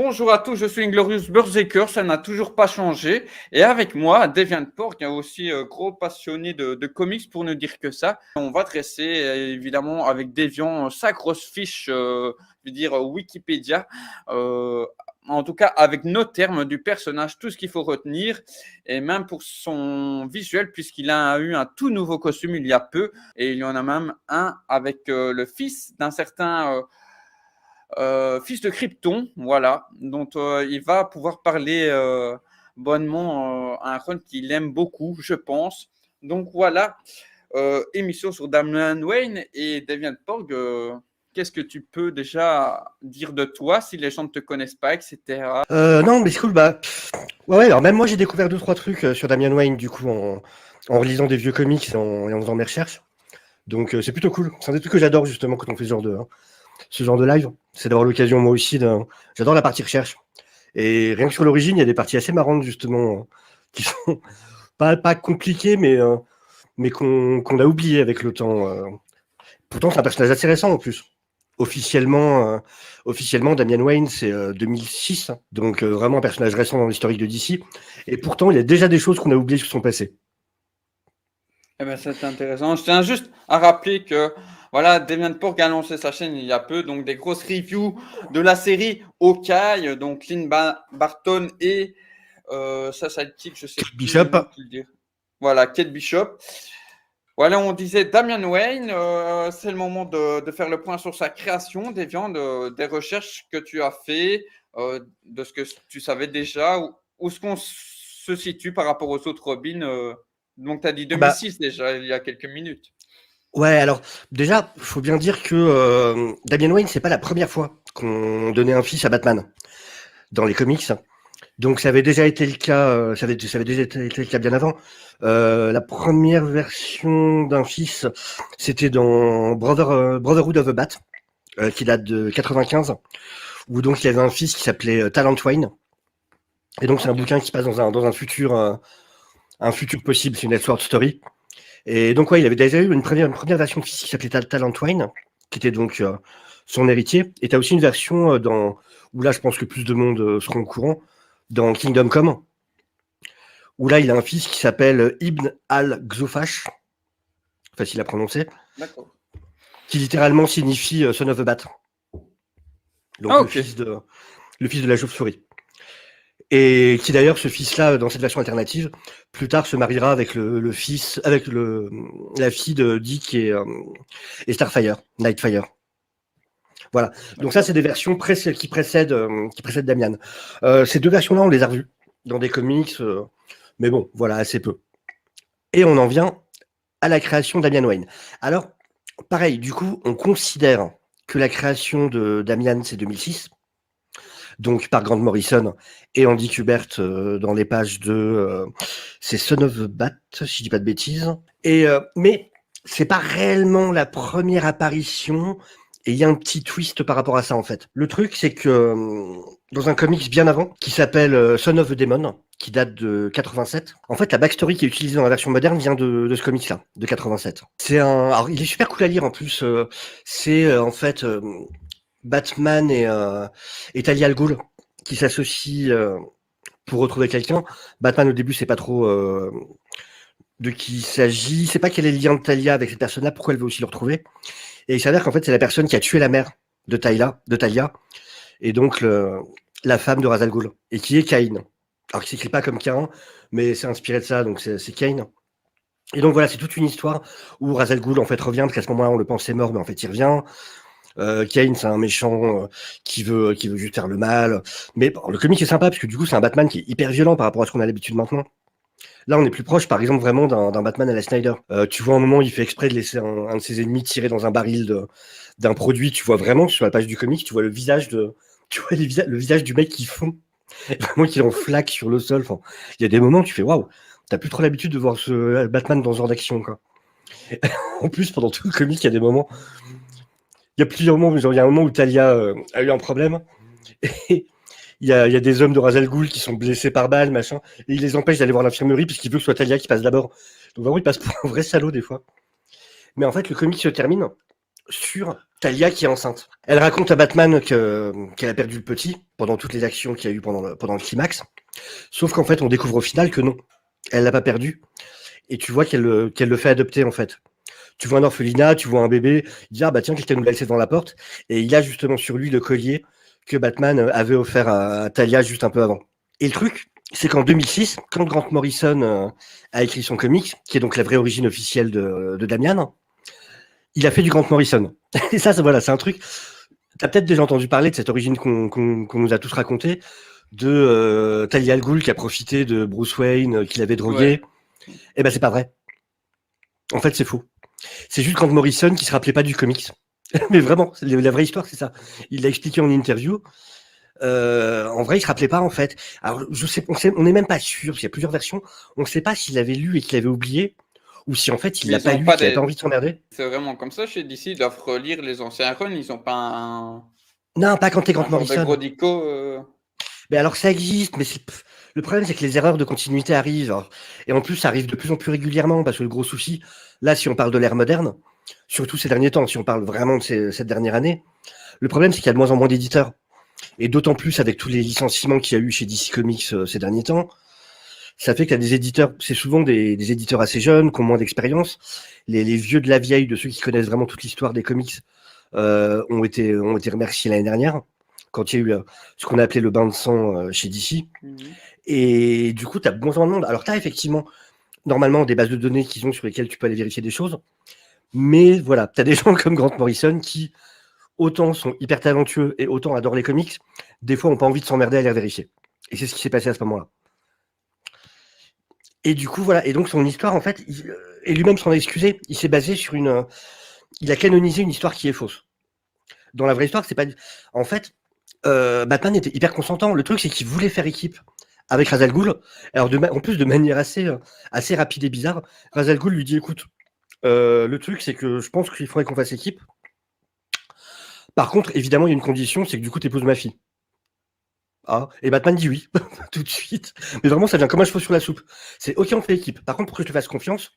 Bonjour à tous, je suis Inglorious Berserker, ça n'a toujours pas changé. Et avec moi, Deviant Pork, qui est aussi gros passionné de comics pour ne dire que ça. On va dresser évidemment avec Deviant sa grosse fiche, je veux dire Wikipédia. En tout cas, avec nos termes du personnage, tout ce qu'il faut retenir, et même pour son visuel, puisqu'il a eu un tout nouveau costume il y a peu, et il y en a même un avec le fils d'un certain fils de Krypton, voilà, dont il va pouvoir parler bonnement à un run qu'il aime beaucoup, je pense. Donc voilà, émission sur Damian Wayne et Deviant Porg. Qu'est-ce que tu peux déjà dire de toi si les gens ne te connaissent pas, etc. Non, mais c'est cool. Ouais, alors même moi, j'ai découvert 2-3 trucs sur Damian Wayne, du coup, en relisant des vieux comics et en faisant mes recherches. Donc, c'est plutôt cool. C'est un des trucs que j'adore, justement, quand on fait ce genre de live. C'est d'avoir l'occasion, moi aussi, j'adore la partie recherche. Et rien que sur l'origine, il y a des parties assez marrantes, justement, qui sont pas compliquées, mais qu'on a oubliées avec le temps. Pourtant, c'est un personnage assez récent, en plus. Officiellement, Damian Wayne, c'est 2006, donc vraiment un personnage récent dans l'historique de DC. Et pourtant, il y a déjà des choses qu'on a oubliées sur son passé. Eh ben, c'est intéressant. Je tiens juste à rappeler que voilà, Deviant Pork a lancé sa chaîne il y a peu, donc des grosses reviews de la série Hawkeye, donc Clint Barton et ça sidekick, je sais plus Bishop. comment tu le dire. Voilà, Kate Bishop. Voilà, on disait Damian Wayne, c'est le moment de faire le point sur sa création, Deviant, des recherches que tu as fait, de ce que tu savais déjà, où est-ce qu'on se situe par rapport aux autres Robins. Donc, tu as dit 2006 déjà, il y a quelques minutes. Ouais, alors déjà, il faut bien dire que Damian Wayne, c'est pas la première fois qu'on donnait un fils à Batman dans les comics. Donc ça avait déjà été le cas, ça avait déjà été le cas bien avant. La première version d'un fils, c'était dans Brotherhood of the Bat, qui date de 95, où donc il y avait un fils qui s'appelait Talent Wayne. Et donc c'est un bouquin qui se passe dans un futur possible, c'est une Elseworld Story. Et donc ouais, il avait déjà eu une première version de fils qui s'appelait Talent Wayne, qui était donc son héritier. Et tu as aussi une version où là je pense que plus de monde seront au courant, dans Kingdom Come, où là il a un fils qui s'appelle Ibn al-Gzofash, facile à prononcer, qui littéralement signifie Son of the Bat. Donc le fils de la chauve-souris. Et qui d'ailleurs, ce fils-là, dans cette version alternative, plus tard se mariera avec la fille de Dick et Starfire, Nightfire. Voilà. Donc ça, c'est des versions qui précèdent Damian. Ces deux versions-là, on les a revues dans des comics, mais bon, voilà, assez peu. Et on en vient à la création de Damian Wayne. Alors, pareil, du coup, on considère que la création de Damian, c'est 2006, donc par Grant Morrison et Andy Kubert dans les pages de c'est Son of the Bat, si je dis pas de bêtises. Mais c'est pas réellement la première apparition. Et il y a un petit twist par rapport à ça, en fait. Le truc, c'est que dans un comics bien avant, qui s'appelle Son of the Demon, qui date de 87, en fait, la backstory qui est utilisée dans la version moderne vient de ce comics-là, de 87. Alors, il est super cool à lire, en plus. C'est en fait Batman et Talia al Ghul qui s'associent pour retrouver quelqu'un. Batman, au début, c'est pas trop de qui il s'agit. C'est pas quel est le lien de Talia avec cette personne-là, pourquoi elle veut aussi le retrouver. Et il s'avère qu'en fait, c'est la personne qui a tué la mère de Talia, et donc la femme de Ra's al Ghul, et qui est Cain. Alors qui s'écrit pas comme Cain, mais c'est inspiré de ça, donc c'est Cain. Et donc voilà, c'est toute une histoire où Ra's al Ghul en fait revient, parce qu'à ce moment-là, on le pensait mort, mais en fait, il revient. Cain, c'est un méchant qui veut juste faire le mal. Mais bon, le comic est sympa, parce que du coup, c'est un Batman qui est hyper violent par rapport à ce qu'on a l'habitude maintenant. Là, on est plus proche, par exemple, vraiment d'un Batman à la Snyder. Tu vois, un moment, il fait exprès de laisser un de ses ennemis tirer dans un baril d'un produit. Tu vois vraiment sur la page du comic, tu vois le visage le visage du mec qui fond, vraiment qui est en flaque sur le sol. Enfin, il y a des moments où tu fais waouh, t'as plus trop l'habitude de voir ce Batman dans ce genre d'action, quoi. En plus, pendant tout le comic, il y a des moments. Il y a plusieurs moments, genre, il y a un moment où Talia a eu un problème. Et il y a des hommes de Ra's al Ghul qui sont blessés par balle, machin, et il les empêche d'aller voir l'infirmerie parce qu'il veut que ce soit Talia qui passe d'abord. Donc vraiment, il passe pour un vrai salaud des fois. Mais en fait, le comic se termine sur Talia qui est enceinte. Elle raconte à Batman qu'elle a perdu le petit pendant toutes les actions qu'il y a eu pendant le climax. Sauf qu'en fait, on découvre au final que non, elle l'a pas perdu. Et tu vois qu'elle le fait adopter en fait. Tu vois un orphelinat, tu vois un bébé, il dit ah bah tiens, quelqu'un nous l'a laissé devant la porte. Et il a justement sur lui le collier que Batman avait offert à Talia juste un peu avant. Et le truc, c'est qu'en 2006, quand Grant Morrison a écrit son comics, qui est donc la vraie origine officielle de Damian, il a fait du Grant Morrison. Et ça voilà, c'est un truc. T'as peut-être déjà entendu parler de cette origine qu'on nous a tous raconté, de Talia al Ghul qui a profité de Bruce Wayne, qui l'avait drogué. Ouais. Eh ben c'est pas vrai. En fait, c'est faux. C'est juste Grant Morrison qui se rappelait pas du comics. Mais vraiment, la vraie histoire, c'est ça. Il l'a expliqué en interview. En vrai, il se rappelait pas en fait. Alors, on n'est même pas sûr. Il y a plusieurs versions. On ne sait pas s'il avait lu et qu'il avait oublié, ou si en fait il l'a pas lu, qu'il n'avait pas envie de s'emmerder. C'est vraiment comme ça chez DC, ils doivent relire les anciens runs. Ils ont pas un. Non, pas quand t'es Grant Un genre de Morrison. gros dico. Mais alors ça existe, mais le problème c'est que les erreurs de continuité arrivent. Et en plus, ça arrive de plus en plus régulièrement parce que le gros souci, là, si on parle de l'ère moderne, surtout ces derniers temps, si on parle vraiment de cette dernière année, le problème c'est qu'il y a de moins en moins d'éditeurs. Et d'autant plus avec tous les licenciements qu'il y a eu chez DC Comics ces derniers temps, ça fait qu'il y a des éditeurs, c'est souvent des éditeurs assez jeunes, qui ont moins d'expérience. Les vieux de la vieille, de ceux qui connaissent vraiment toute l'histoire des comics, ont été remerciés l'année dernière, quand il y a eu ce qu'on a appelé le bain de sang chez DC. Et du coup, tu as de moins en moins de monde. Alors, tu as effectivement, normalement, des bases de données qu'ils ont sur lesquelles tu peux aller vérifier des choses. Mais voilà, tu as des gens comme Grant Morrison qui, autant sont hyper talentueux et autant adorent les comics, des fois, n'ont pas envie de s'emmerder à les vérifier. Et c'est ce qui s'est passé à ce moment-là. Et du coup, voilà. Et donc, son histoire, en fait, et lui-même s'en a excusé. Il s'est basé sur il a canonisé une histoire qui est fausse. Dans la vraie histoire, c'est pas. En fait, Batman était hyper consentant. Le truc, c'est qu'il voulait faire équipe avec Ra's al Ghul. Alors, en plus, de manière assez rapide et bizarre, Ra's al Ghul lui dit écoute, le truc, c'est que je pense qu'il faudrait qu'on fasse équipe. Par contre, évidemment, il y a une condition, c'est que du coup, t'épouses ma fille. Ah, et Batman dit oui, tout de suite. Mais vraiment, ça vient comme un cheveu sur la soupe. C'est ok, on fait équipe. Par contre, pour que je te fasse confiance,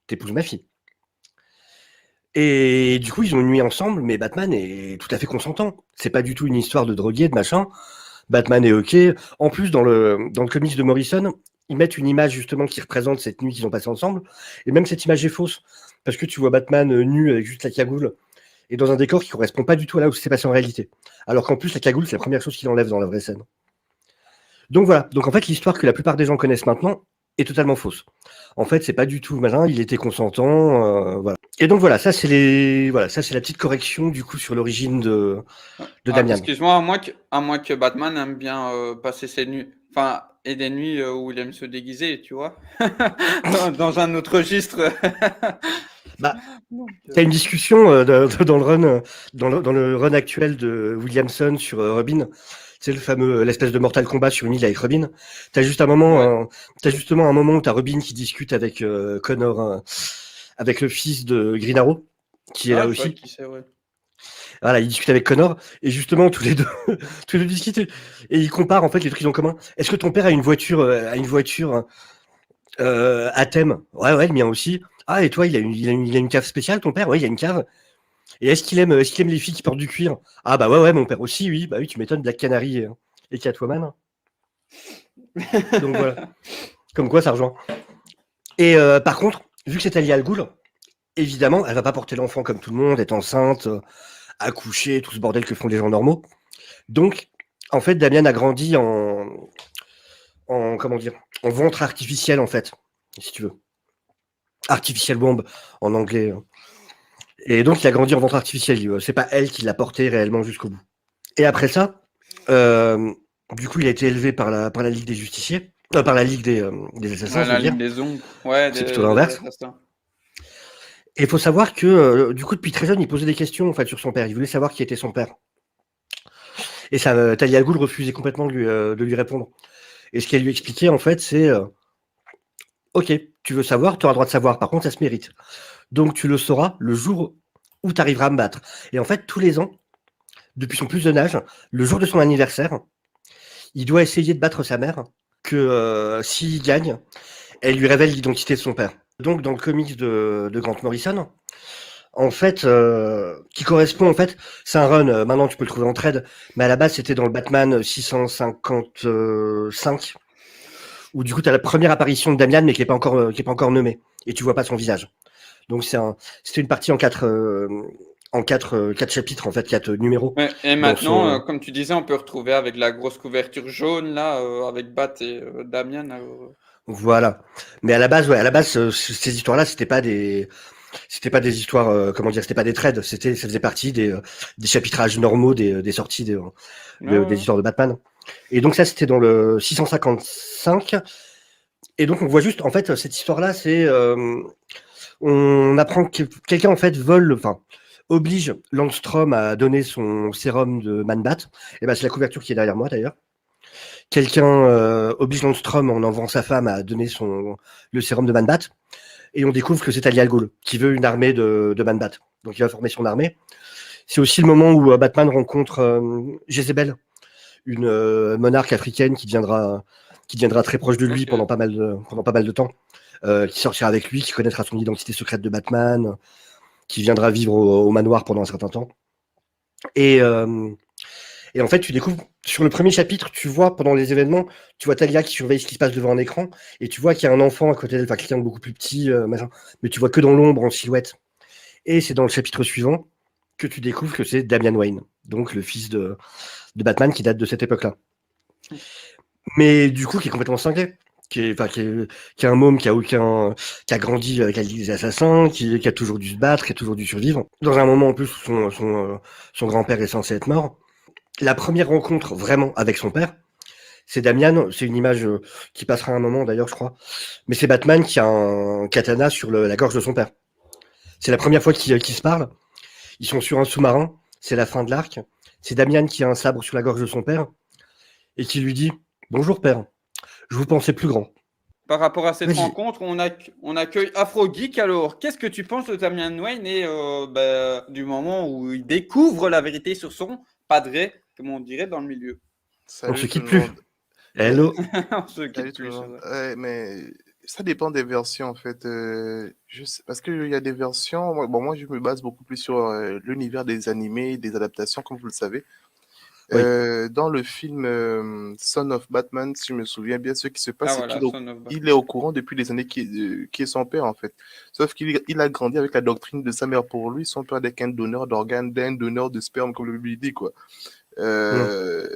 t'épouses ma fille. Et du coup, ils ont une nuit ensemble, mais Batman est tout à fait consentant. C'est pas du tout une histoire de drogué, de machin. Batman est ok. En plus, dans le comics de Morrison, ils mettent une image justement qui représente cette nuit qu'ils ont passée ensemble. Et même cette image est fausse. Parce que tu vois Batman nu avec juste la cagoule et dans un décor qui correspond pas du tout à là où c'est passé en réalité. Alors qu'en plus, la cagoule, c'est la première chose qu'il enlève dans la vraie scène. Donc voilà. Donc en fait, l'histoire que la plupart des gens connaissent maintenant est totalement fausse. En fait, c'est pas du tout malin, il était consentant, voilà. Et donc voilà, ça c'est la petite correction du coup sur l'origine de Damian. Excuse-moi, à moins que Batman aime bien passer ses nuits, enfin, et des nuits où il aime se déguiser, tu vois, dans un autre registre. Bah, t'as une discussion dans le run actuel de Williamson sur Robin. C'est l'espèce de Mortal Kombat sur une île avec Robin. T'as justement un moment où t'as Robin qui discute avec Connor, avec le fils de Green Arrow, qui est là aussi. Voilà, ils discutent avec Connor, et justement, tous les deux discutent, et ils comparent en fait les trucs qu'ils ont en commun. Est-ce que ton père a une voiture à thème? Ouais, le mien aussi. Ah, et toi, il a une cave spéciale, ton père? Ouais, il a une cave. Et est-ce qu'il aime les filles qui portent du cuir? Ah bah ouais, mon père aussi, oui. Bah oui, tu m'étonnes, Black Canary et Catwoman. Donc voilà. Comme quoi, ça rejoint. Et par contre, vu que c'est Talia al Ghul, évidemment, elle va pas porter l'enfant comme tout le monde, être enceinte, accoucher, tout ce bordel que font les gens normaux. Donc, en fait, Damian a grandi en ventre artificiel, en fait, si tu veux. Artificial womb, en anglais. Et donc, il a grandi en ventre artificiel. C'est pas elle qui l'a porté réellement jusqu'au bout. Et après ça, du coup, il a été élevé par la Ligue des Justiciers, par la Ligue des Assassins, la Ligue des Ombres. Ouais, c'est plutôt l'inverse. Et il faut savoir que, du coup, depuis très jeune, il posait des questions en fait, sur son père. Il voulait savoir qui était son père. Et ça, Talia al Ghul refusait complètement de lui répondre. Et ce qu'elle lui expliquait, en fait, c'est ok, tu veux savoir, tu auras le droit de savoir. Par contre, ça se mérite. Donc, tu le sauras le jour où tu arriveras à me battre. Et en fait, tous les ans, depuis son plus jeune âge, le jour de son anniversaire, il doit essayer de battre sa mère, que s'il gagne, elle lui révèle l'identité de son père. Donc, dans le comics de Grant Morrison, en fait, qui correspond en fait, c'est un run. Maintenant, tu peux le trouver en trade, mais à la base, c'était dans le Batman 655, où du coup, tu as la première apparition de Damian, mais qui est pas encore nommée, et tu vois pas son visage. Donc c'était une partie en quatre chapitres en fait, quatre numéros Ouais, et dans maintenant, son. comme tu disais, on peut retrouver avec la grosse couverture jaune, là, avec Bat et Damian. Voilà. Mais à la base, ouais, à la base, ces histoires-là, c'était pas des histoires, comment dire, c'était pas des trades, ça faisait partie des chapitrages normaux des sorties Ouais, ouais, des ouais. histoires de Batman. Et donc ça, c'était dans le 655. Et donc on voit juste, en fait, cette histoire-là, on apprend que quelqu'un en fait enfin oblige Langstrom à donner son sérum de Man-Bat. Et ben c'est la couverture qui est derrière moi d'ailleurs. Quelqu'un oblige Langstrom en enlevant sa femme à donner le sérum de Man-Bat. Et on découvre que c'est Ali Al Ghul qui veut une armée de Man-Bat. Donc il va former son armée. C'est aussi le moment où Batman rencontre Jezebel, une monarque africaine qui deviendra très proche de lui Ok. pendant pas mal de temps, qui sortira avec lui, qui connaîtra son identité secrète de Batman, qui viendra vivre au manoir pendant un certain temps. Et, euh, et en fait, tu découvres, sur le premier chapitre, tu vois, pendant les événements, tu vois Talia qui surveille ce qui se passe devant un écran, et tu vois qu'il y a un enfant à côté d'elle, enfin quelqu'un de beaucoup plus petit, machin, mais tu vois que dans l'ombre, en silhouette. Et c'est dans le chapitre suivant que tu découvres que c'est Damian Wayne, donc le fils de Batman qui date de cette époque-là. Mais du coup, qui est complètement cinglé. Qui est un môme qui a grandi avec la Ligue des Assassins, qui a toujours dû se battre, qui a toujours dû survivre. Dans un moment en plus où son grand-père est censé être mort. La première rencontre vraiment avec son père, c'est Damian. C'est une image qui passera un moment d'ailleurs, je crois. Mais c'est Batman qui a un katana sur la gorge de son père. C'est la première fois qu'ils se parlent. Ils sont sur un sous-marin. C'est la fin de l'arc. C'est Damian qui a un sabre sur la gorge de son père et qui lui dit: Bonjour père, je vous pensais plus grand. Par rapport à cette Vas-y. rencontre, on accueille Afro Geek. Alors, qu'est-ce que tu penses de Damian Wayne et du moment où il découvre la vérité sur son padré, comme on dirait dans le milieu? On ne se Salut tout quitte le plus. monde. Mais, Hello. On se salut quitte tout le plus, c'est monde. vrai. Mais ça dépend des versions en fait. Parce qu'il y a des versions. Moi, je me base beaucoup plus sur l'univers des animés, des adaptations, comme vous le savez. Oui. Dans le film Son of Batman, si je me souviens bien, ce qui se passe, Ah c'est voilà, Son of il est Batman. au courant depuis des années qui est son père en fait. Sauf qu'il a grandi avec la doctrine de sa mère. Pour lui, son père n'est qu'un donneur d'organes, d'un donneur de sperme, comme le Bible dit quoi. Mm. Euh,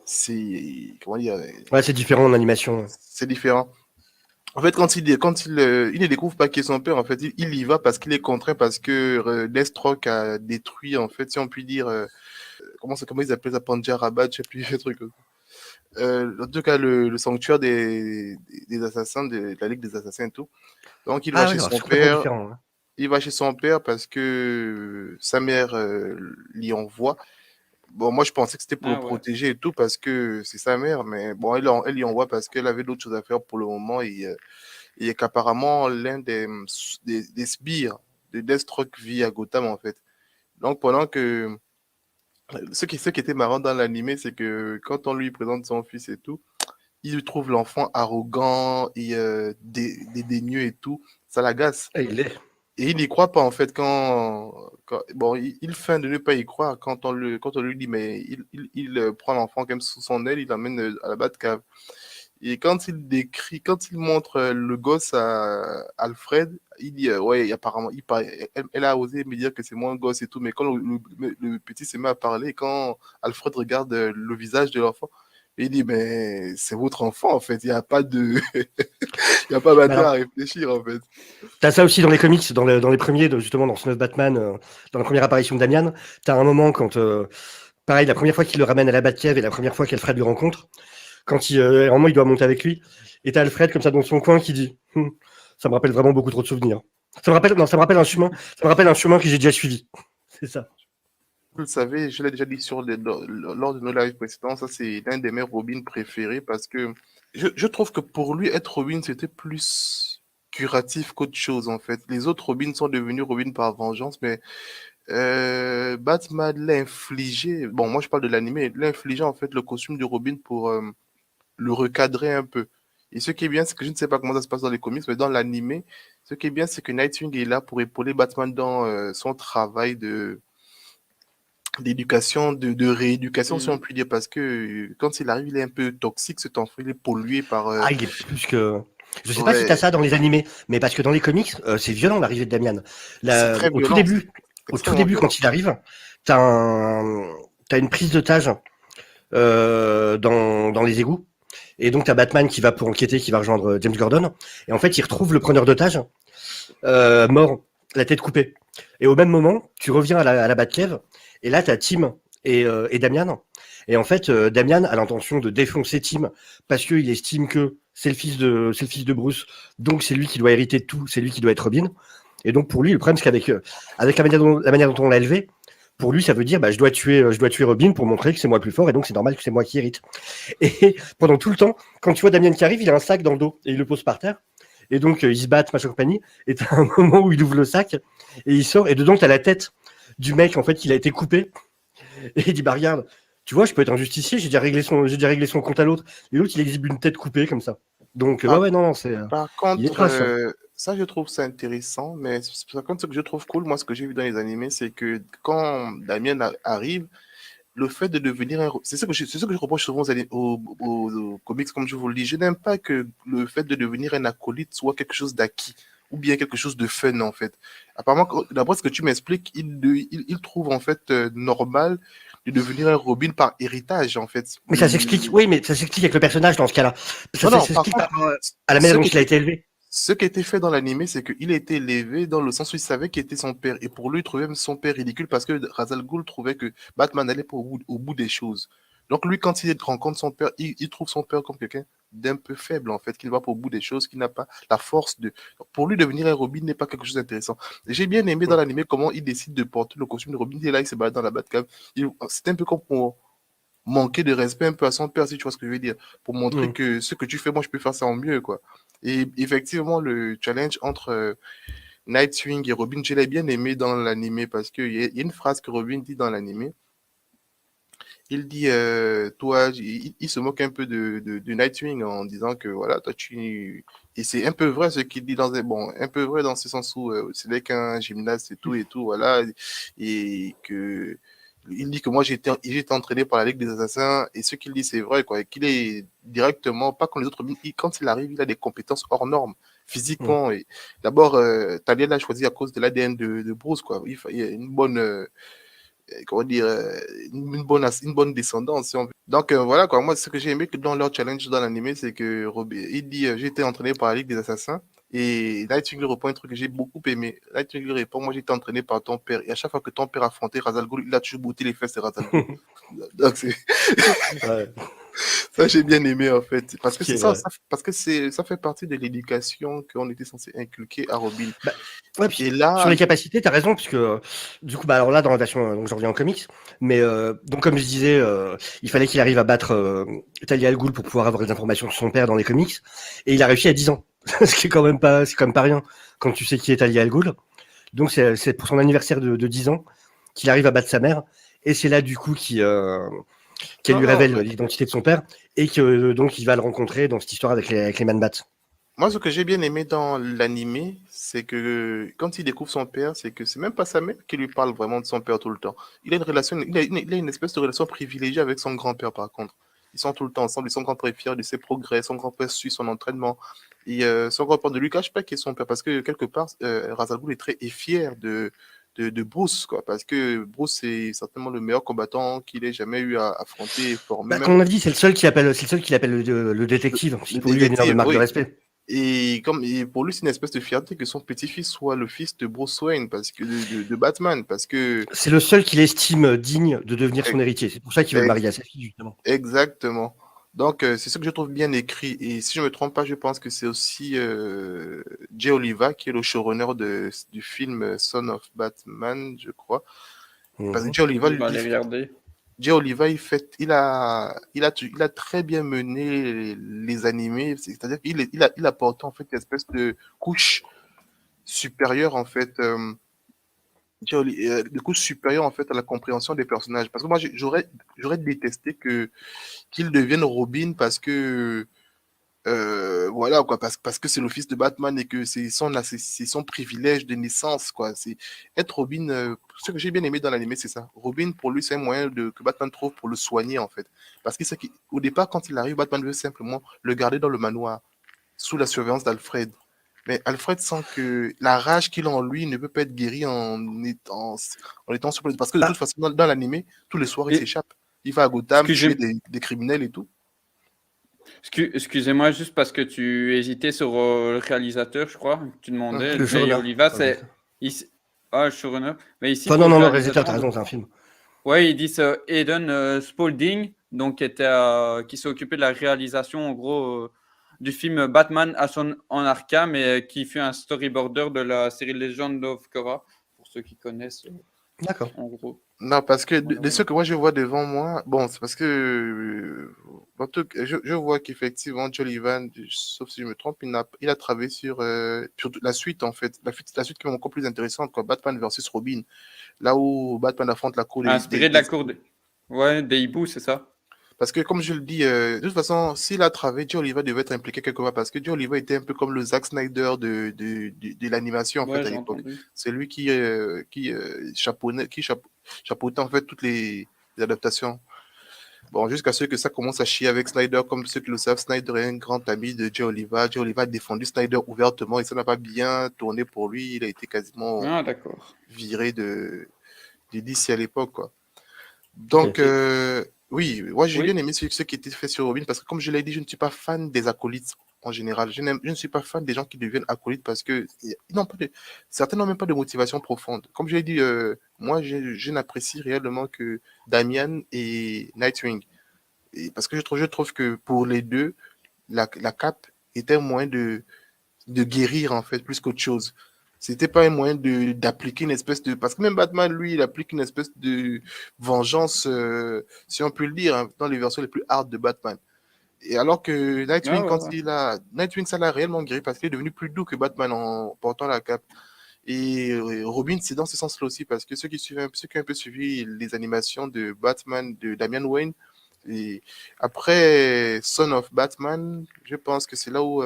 c'est comment dire, Ouais, c'est différent en animation. c'est différent. En fait, il ne découvre pas qui est son père, en fait, il y va parce qu'il est contraint, parce que Deathstroke a détruit, en fait, si on peut dire, comment ils appellent ça, Panjarabat, je sais plus, le truc. En tout cas, le sanctuaire des assassins, de la Ligue des assassins et tout. Donc, Ah oui, alors c'est complètement différent. Hein. il va chez son père parce que sa mère l'y envoie. Bon, moi, je pensais que c'était pour le Ah ouais. protéger et tout parce que c'est sa mère, mais bon, elle y envoie parce qu'elle avait d'autres choses à faire pour le moment et qu'apparemment, l'un des sbires de Deathstroke vit à Gotham, en fait. Donc, pendant que. Ce qui était marrant dans l'animé, c'est que quand on lui présente son fils et tout, il trouve l'enfant arrogant et dédaigneux et tout. Ça l'agace. Et il est. Et il n'y croit pas, en fait, bon, il feint de ne pas y croire quand on lui dit, mais il prend l'enfant quand même sous son aile, il l'emmène à la Batcave. Et quand il montre le gosse à Alfred, il dit, ouais, apparemment, elle a osé me dire que c'est moi un gosse et tout, mais quand le petit se met à parler, quand Alfred regarde le visage de l'enfant, il dit, mais c'est votre enfant, en fait, il n'y a pas de, il y a pas Mais d'intérêt à alors, réfléchir, en fait. t'as ça aussi dans les comics, dans les premiers, justement, dans Son of Batman, dans la première apparition de Damian. T'as un moment quand, pareil, la première fois qu'il le ramène à la Batcave et la première fois qu'Alfred lui rencontre, quand vraiment, il doit monter avec lui. Et t'as Alfred comme ça dans son coin qui dit: Ça me rappelle vraiment beaucoup trop de souvenirs. Non, ça me rappelle un chemin que j'ai déjà suivi. C'est ça. Vous le savez, je l'ai déjà dit lors de nos lives précédents, ça c'est l'un des mes Robin préférés parce que je trouve que pour lui, être Robin, c'était plus curatif qu'autre chose en fait. Les autres Robins sont devenus Robin par vengeance, mais Batman l'a infligé, bon moi je parle de l'animé, l'a infligé en fait le costume de Robin pour le recadrer un peu. Et ce qui est bien, c'est que je ne sais pas comment ça se passe dans les comics, mais dans l'animé, ce qui est bien, c'est que Nightwing est là pour épauler Batman dans son travail d'éducation, de rééducation, si on Mm. peut dire, parce que quand il arrive, il est un peu toxique, cet enfant, il est pollué par... Ah, il est plus que. Je sais pas si t'as ouais, ça dans les animés, mais parce que dans les comics, c'est violent l'arrivée de Damian. c'est très violent, c'est Au tout extrêmement début, violent. quand il arrive, t'as t'as une prise d'otage dans les égouts. Et donc, t'as Batman qui va pour enquêter, qui va rejoindre James Gordon. Et en fait, il retrouve le preneur d'otage mort, la tête coupée. Et au même moment, tu reviens à la Batcave, et là, t'as Tim et Damian. Et en fait, Damian a l'intention de défoncer Tim parce qu'il estime que c'est le fils de Bruce, donc c'est lui qui doit hériter de tout, c'est lui qui doit être Robin. Et donc pour lui, le problème, c'est qu'avec avec la manière dont on l'a élevé, pour lui, ça veut dire bah, je dois tuer Robin pour montrer que c'est moi le plus fort, et donc c'est normal que c'est moi qui hérite. Et pendant tout le temps, quand tu vois Damian qui arrive, il a un sac dans le dos et il le pose par terre. Et donc ils se battent, machin compagnie. Et t'as un moment où il ouvre le sac et il sort, et dedans t'as la tête du mec en fait qui a été coupé. Et il dit bah regarde, tu vois, je peux être un justicier, j'ai déjà réglé son compte à l'autre. Et l'autre il exhibe une tête coupée comme ça. Donc ouais Par, ouais non, c'est par il est contre, trash. ça, je trouve ça intéressant, mais par contre, ce que je trouve cool, moi, ce que j'ai vu dans les animés, c'est que quand Damien arrive, le fait de devenir un... C'est ce que je reproche souvent aux comics, comme je vous le dis. Je n'aime pas que le fait de devenir un acolyte soit quelque chose d'acquis ou bien quelque chose de fun, en fait. Apparemment, d'après ce que tu m'expliques, il trouve, en fait, normal de devenir un Robin par héritage, en fait. Mais ça s'explique, oui, mais ça s'explique avec le personnage dans ce cas-là. Ça Non, non, par s'explique contre, à la ce manière dont qui il a était été élevé. ce qui a été fait dans l'animé, c'est qu'il a été élevé dans le sens où il savait qui était son père. Et pour lui, il trouvait même son père ridicule parce que Ra's al Ghul trouvait que Batman n'allait pas au bout des choses. Donc lui, quand il rencontre son père, il trouve son père comme quelqu'un d'un peu faible, en fait, qui ne va pas au bout des choses, qui n'a pas la force de... Pour lui, devenir un Robin n'est pas quelque chose d'intéressant. J'ai bien aimé dans l'animé comment il décide de porter le costume de Robin. Il est là, il se balade dans la Batcave. C'est un peu comme pour manquer de respect un peu à son père, si tu vois ce que je veux dire, pour montrer Mm. que ce que tu fais, moi, je peux faire ça en mieux, quoi. Et effectivement, le challenge entre Nightwing et Robin, je l'ai bien aimé dans l'animé parce qu'il y a une phrase que Robin dit dans l'animé. Il dit, toi, il se moque un peu de Nightwing en disant que voilà, toi, tu. Et c'est un peu vrai ce qu'il dit dans un. Bon, un peu vrai dans ce sens où c'est n'est qu'un gymnaste et tout, voilà. Et que. Il dit que moi, j'ai été entraîné par la Ligue des Assassins et ce qu'il dit, c'est vrai, quoi. Et qu'il est directement, pas comme les autres, quand il arrive, il a des compétences hors normes, Mm. physiquement. Et d'abord, Talia l'a choisi à cause de l'ADN de Bruce, quoi. Il y a une bonne. Comment dire, une bonne descendance, si on veut. Donc voilà, quoi. Moi, ce que j'ai aimé que dans leur challenge dans l'animé, c'est que il dit j'ai été entraîné par la Ligue des Assassins. Et Nightwing lui répond un truc que j'ai beaucoup aimé. Nightwing lui répond moi, j'ai été entraîné par ton père. Et à chaque fois que ton père affrontait Ra's al Ghul, il a toujours bouté les fesses de Ra's al Ghul. Donc, Ouais. ça, j'ai bien aimé, en fait. Parce Ce que qui c'est est, ça, ouais. ça fait ça fait partie de l'éducation qu'on était censé inculquer à Robin. Bah, ouais, Et puis, sur là, les capacités, t'as raison, puisque du coup, bah alors là, dans la version, donc j'en reviens en comics, mais donc comme je disais, il fallait qu'il arrive à battre Talia al Ghul pour pouvoir avoir des informations sur son père dans les comics, et il a réussi à 10 ans, ce qui est quand même pas, c'est quand même pas rien quand tu sais qui est Talia al Ghul. Donc c'est pour son anniversaire de 10 ans qu'il arrive à battre sa mère, et c'est là du coup qu'elle non, lui non, révèle l'identité de son père, et que donc il va le rencontrer dans cette histoire avec les Man-Bats. moi, ce que j'ai bien aimé dans l'animé, c'est que quand il découvre son père, c'est que c'est même pas sa mère qui lui parle vraiment de son père tout le temps. Il a une relation, il a une espèce de relation privilégiée avec son grand-père, par contre. Ils sont tout le temps ensemble, son grand-père est fier de ses progrès, son grand-père suit son entraînement. Et son grand-père ne lui cache pas qu'il est son père, parce que quelque part, Ra's al Ghul est très est fier de Bruce, quoi, parce que Bruce est certainement le meilleur combattant qu'il ait jamais eu à affronter et former, Bah, même comme on a dit, c'est le seul qui appelle le détective, ce qui le pour lui est une énorme détective, marque de oui. respect. Et pour lui, c'est une espèce de fierté que son petit-fils soit le fils de Bruce Wayne, parce que de Batman, parce que C'est le seul qu'il estime digne de devenir son e- héritier. C'est pour ça qu'il veut le marier à sa fille, justement. exactement. Donc, c'est ce que je trouve bien écrit. Et si je me trompe pas, je pense que c'est aussi Jay Oliva qui est le showrunner du film Son of Batman, je crois. Parce que Mhm. Je vais aller regarder. Jay Oliva, il a très bien mené les animés. C'est-à-dire il a porté en fait une espèce de couche supérieure en fait. Du coup supérieur en fait à la compréhension des personnages parce que j'aurais détesté que qu'il devienne Robin parce que Voilà, quoi, parce que c'est le fils de Batman et que c'est son privilège de naissance, quoi. C'est être Robin. Ce que j'ai bien aimé dans l'animé, c'est ça. Robin, pour lui, c'est un moyen que Batman trouve pour le soigner, en fait. Parce qu'au départ, quand il arrive, Batman veut simplement le garder dans le manoir, sous la surveillance d'Alfred. Mais Alfred sent que la rage qu'il a en lui ne peut pas être guérie en étant sur. Parce que de toute Bah, façon, dans l'animé, tous les soirs, il Et, s'échappe. Il va à Gotham tuer excusez, des criminels et tout. excusez-moi juste parce que tu hésitais sur le réalisateur, je crois. Tu demandais, Mhm. le Jay showrunner. Oliva, Ouais, c'est ici. Ah, le showrunner. Mais ici, enfin, pour non, le non, non, réalisateur, t'as réalisateur, raison, c'est un film. ouais, ils disent Eden Spaulding, donc qui s'est occupé de la réalisation, en gros, du film Batman en Arkham et qui fut un storyboarder de la série Legend of Korra, pour ceux qui connaissent, D'accord. en gros. Non, parce que Voilà, de voilà. ce que moi je vois devant moi, bon, c'est parce que en tout cas, je vois qu'effectivement, Joel Ivan, sauf si je me trompe, il a travaillé sur la suite en fait, la suite qui est encore plus intéressante, quoi, Batman versus Robin, là où Batman affronte la cour Inspiré de la cour des... Ouais, des hiboux, c'est ça? parce que comme je le dis, de toute façon, s'il a travaillé, Joe Oliver devait être impliqué quelque part parce que Joe Oliver était un peu comme le Zack Snyder de l'animation en fait Ouais, à j'ai l'époque. entendu. C'est lui qui chapeautait en fait toutes les adaptations. Bon, jusqu'à ce que ça commence à chier avec Snyder, comme ceux qui le savent, Snyder est un grand ami de Joe Oliver. Joe Oliver a défendu Snyder ouvertement et ça n'a pas bien tourné pour lui. Il a été quasiment Ah, d'accord. viré de DC à l'époque, quoi. Donc, Ok. oui, moi j'ai bien Oui. aimé ce qui était fait sur Robin parce que, comme je l'ai dit, je ne suis pas fan des acolytes en général. Je ne suis pas fan des gens qui deviennent acolytes parce que certains n'ont même pas de motivation profonde. Comme je l'ai dit, moi je n'apprécie réellement que Damian et Nightwing. Et parce que je trouve que pour les deux, la cape était un moyen de guérir en fait plus qu'autre chose. C'était pas un moyen d'appliquer une espèce de parce que même Batman lui il applique une espèce de vengeance si on peut le dire hein, dans les versions les plus hard de Batman. Et alors que Ah, Nightwing ouais, quand ouais. Nightwing ça l'a réellement guéri parce qu'il est devenu plus doux que Batman en portant la cape. Et Robin c'est dans ce sens-là aussi parce que ceux qui ont un peu suivi les animations de Batman de Damian Wayne et après Son of Batman, je pense que c'est là où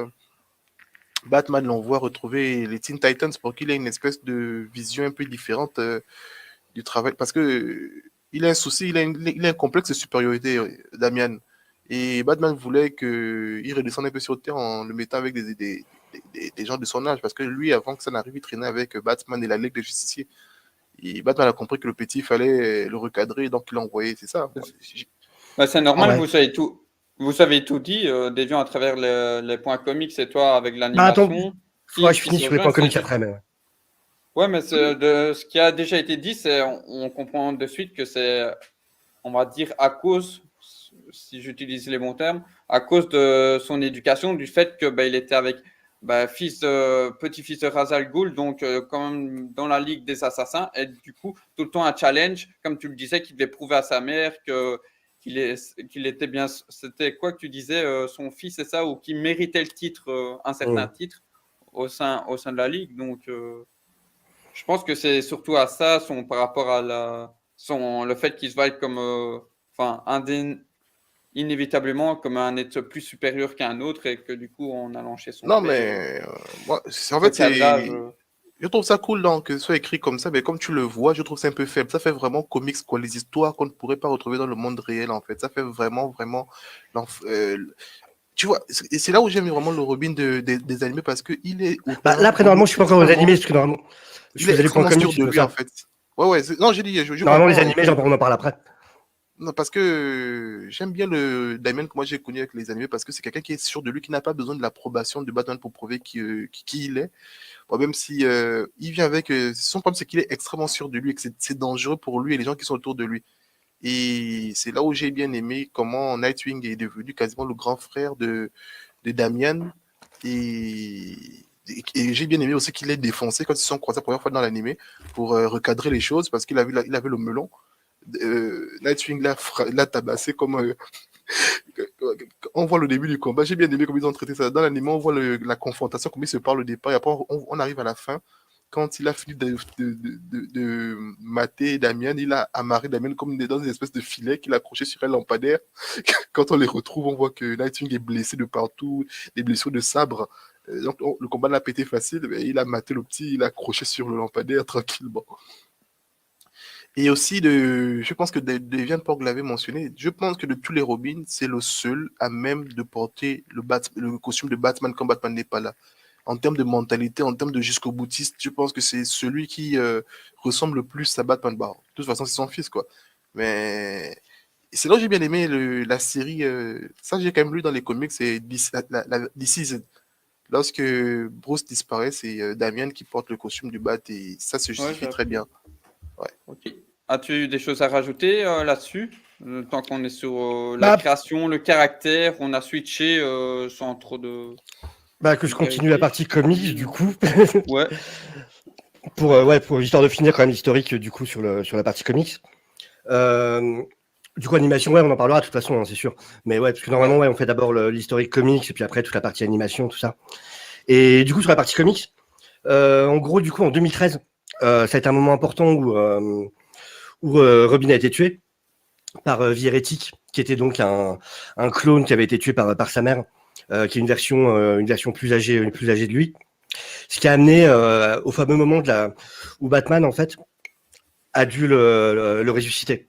Batman l'envoie retrouver les Teen Titans pour qu'il ait une espèce de vision un peu différente du travail. Parce que il a un souci, il a un complexe de supériorité, Damian. Et Batman voulait qu'il redescende un peu sur Terre en le mettant avec des gens de son âge. Parce que lui, avant que ça n'arrive, il traînait avec Batman et la Ligue des Justiciers. Et Batman a compris que le petit, il fallait le recadrer, donc il l'a envoyé. C'est ça. Bah, c'est Ah normal, ouais. vous savez tout dit, Deviant, à travers les points comics et toi avec Bah attends, l'animation. faudra que je Qui finisse se sur les rejoignent, points c'est comiques juste. après, mais ouais. Ouais, mais de ce qui a déjà été dit, on comprend de suite que c'est, on va dire, à cause, si j'utilise les bons termes, à cause de son éducation, du fait que il était avec petit-fils de Ra's al Ghul, donc quand même dans la Ligue des Assassins, et du coup, tout le temps un challenge, comme tu le disais, qu'il devait prouver à sa mère qu'il était bien. C'était quoi que tu disais, son fils, c'est ça, ou qu'il méritait le titre, un certain Mm. titre au sein de la Ligue. Donc, je pense que c'est surtout à ça, par rapport à le fait qu'il se voit comme, enfin, inévitablement comme un être plus supérieur qu'un autre et que du coup, en allant chez son Non, père, mais moi, en ce fait, cadrage. je trouve ça cool donc, que ce soit écrit comme ça, mais comme tu le vois, je trouve ça un peu faible. Ça fait vraiment comics, quoi, les histoires qu'on ne pourrait pas retrouver dans le monde réel, en fait. Ça fait vraiment, vraiment. Tu vois, et c'est là où j'aime vraiment le Robin des animés parce qu'il est Bah auteur, là, après, normalement, je suis pas encore aux animés, parce que normalement, je il est faisais les points extrêmement sûr comics de de lui, en ça. fait. Ouais, ouais, non, j'ai dit, je Normalement, les comprends. animés, on en parle après. Non, parce que j'aime bien le Damien que moi j'ai connu avec les animés parce que c'est quelqu'un qui est sûr de lui, qui n'a pas besoin de l'approbation de Batman pour prouver qui il est. Bon, même si il vient avec. Son problème, c'est qu'il est extrêmement sûr de lui et que c'est dangereux pour lui et les gens qui sont autour de lui. Et c'est là où j'ai bien aimé comment Nightwing est devenu quasiment le grand frère de Damian. Et, et j'ai bien aimé aussi qu'il ait défoncé quand ils se sont croisés la première fois dans l'animé pour recadrer les choses parce il avait le melon. Nightwing l'a tabassé comme on voit le début du combat. J'ai bien aimé comment ils ont traité ça dans l'anime. On voit la confrontation, comment ils se parlent au départ et après on arrive à la fin quand il a fini de mater Damian, il a amarré Damian comme dans une espèce de filet qu'il a accroché sur un lampadaire. Quand on les retrouve, on voit que Nightwing est blessé de partout, des blessures de sabre. Donc le combat n'a pas été facile, mais il a maté le petit, il a accroché sur le lampadaire tranquillement. Et aussi, je pense que Deviant Porg l'avait mentionné, je pense que de tous les Robins, c'est le seul à même de porter le costume de Batman quand Batman n'est pas là. En termes de mentalité, en termes de jusqu'au boutiste, je pense que c'est celui qui ressemble le plus à Batman. Bah, de toute façon, c'est son fils, quoi. Mais c'est là que j'ai bien aimé la série. Ça, j'ai quand même lu dans les comics, c'est This Season. Lorsque Bruce disparaît, c'est Damian qui porte le costume du Bat et ça se justifie très bien. Ouais. Ok. As-tu des choses à rajouter là-dessus? Tant qu'on est sur la création, le caractère, on a switché sans trop de... Que je continue la partie comics, du coup. Ouais. Pour histoire de finir quand même l'historique, du coup, sur la partie comics. Du coup, animation, on en parlera de toute façon, hein, c'est sûr. Mais ouais, parce que normalement, on fait d'abord l'historique comics et puis après toute la partie animation, tout ça. Et du coup, sur la partie comics, en gros, du coup, en 2013, ça a été un moment important où Robin a été tué par Viretic, qui était donc un clone qui avait été tué par sa mère, qui est une version plus âgée de lui. Ce qui a amené au fameux moment où Batman, en fait, a dû le ressusciter.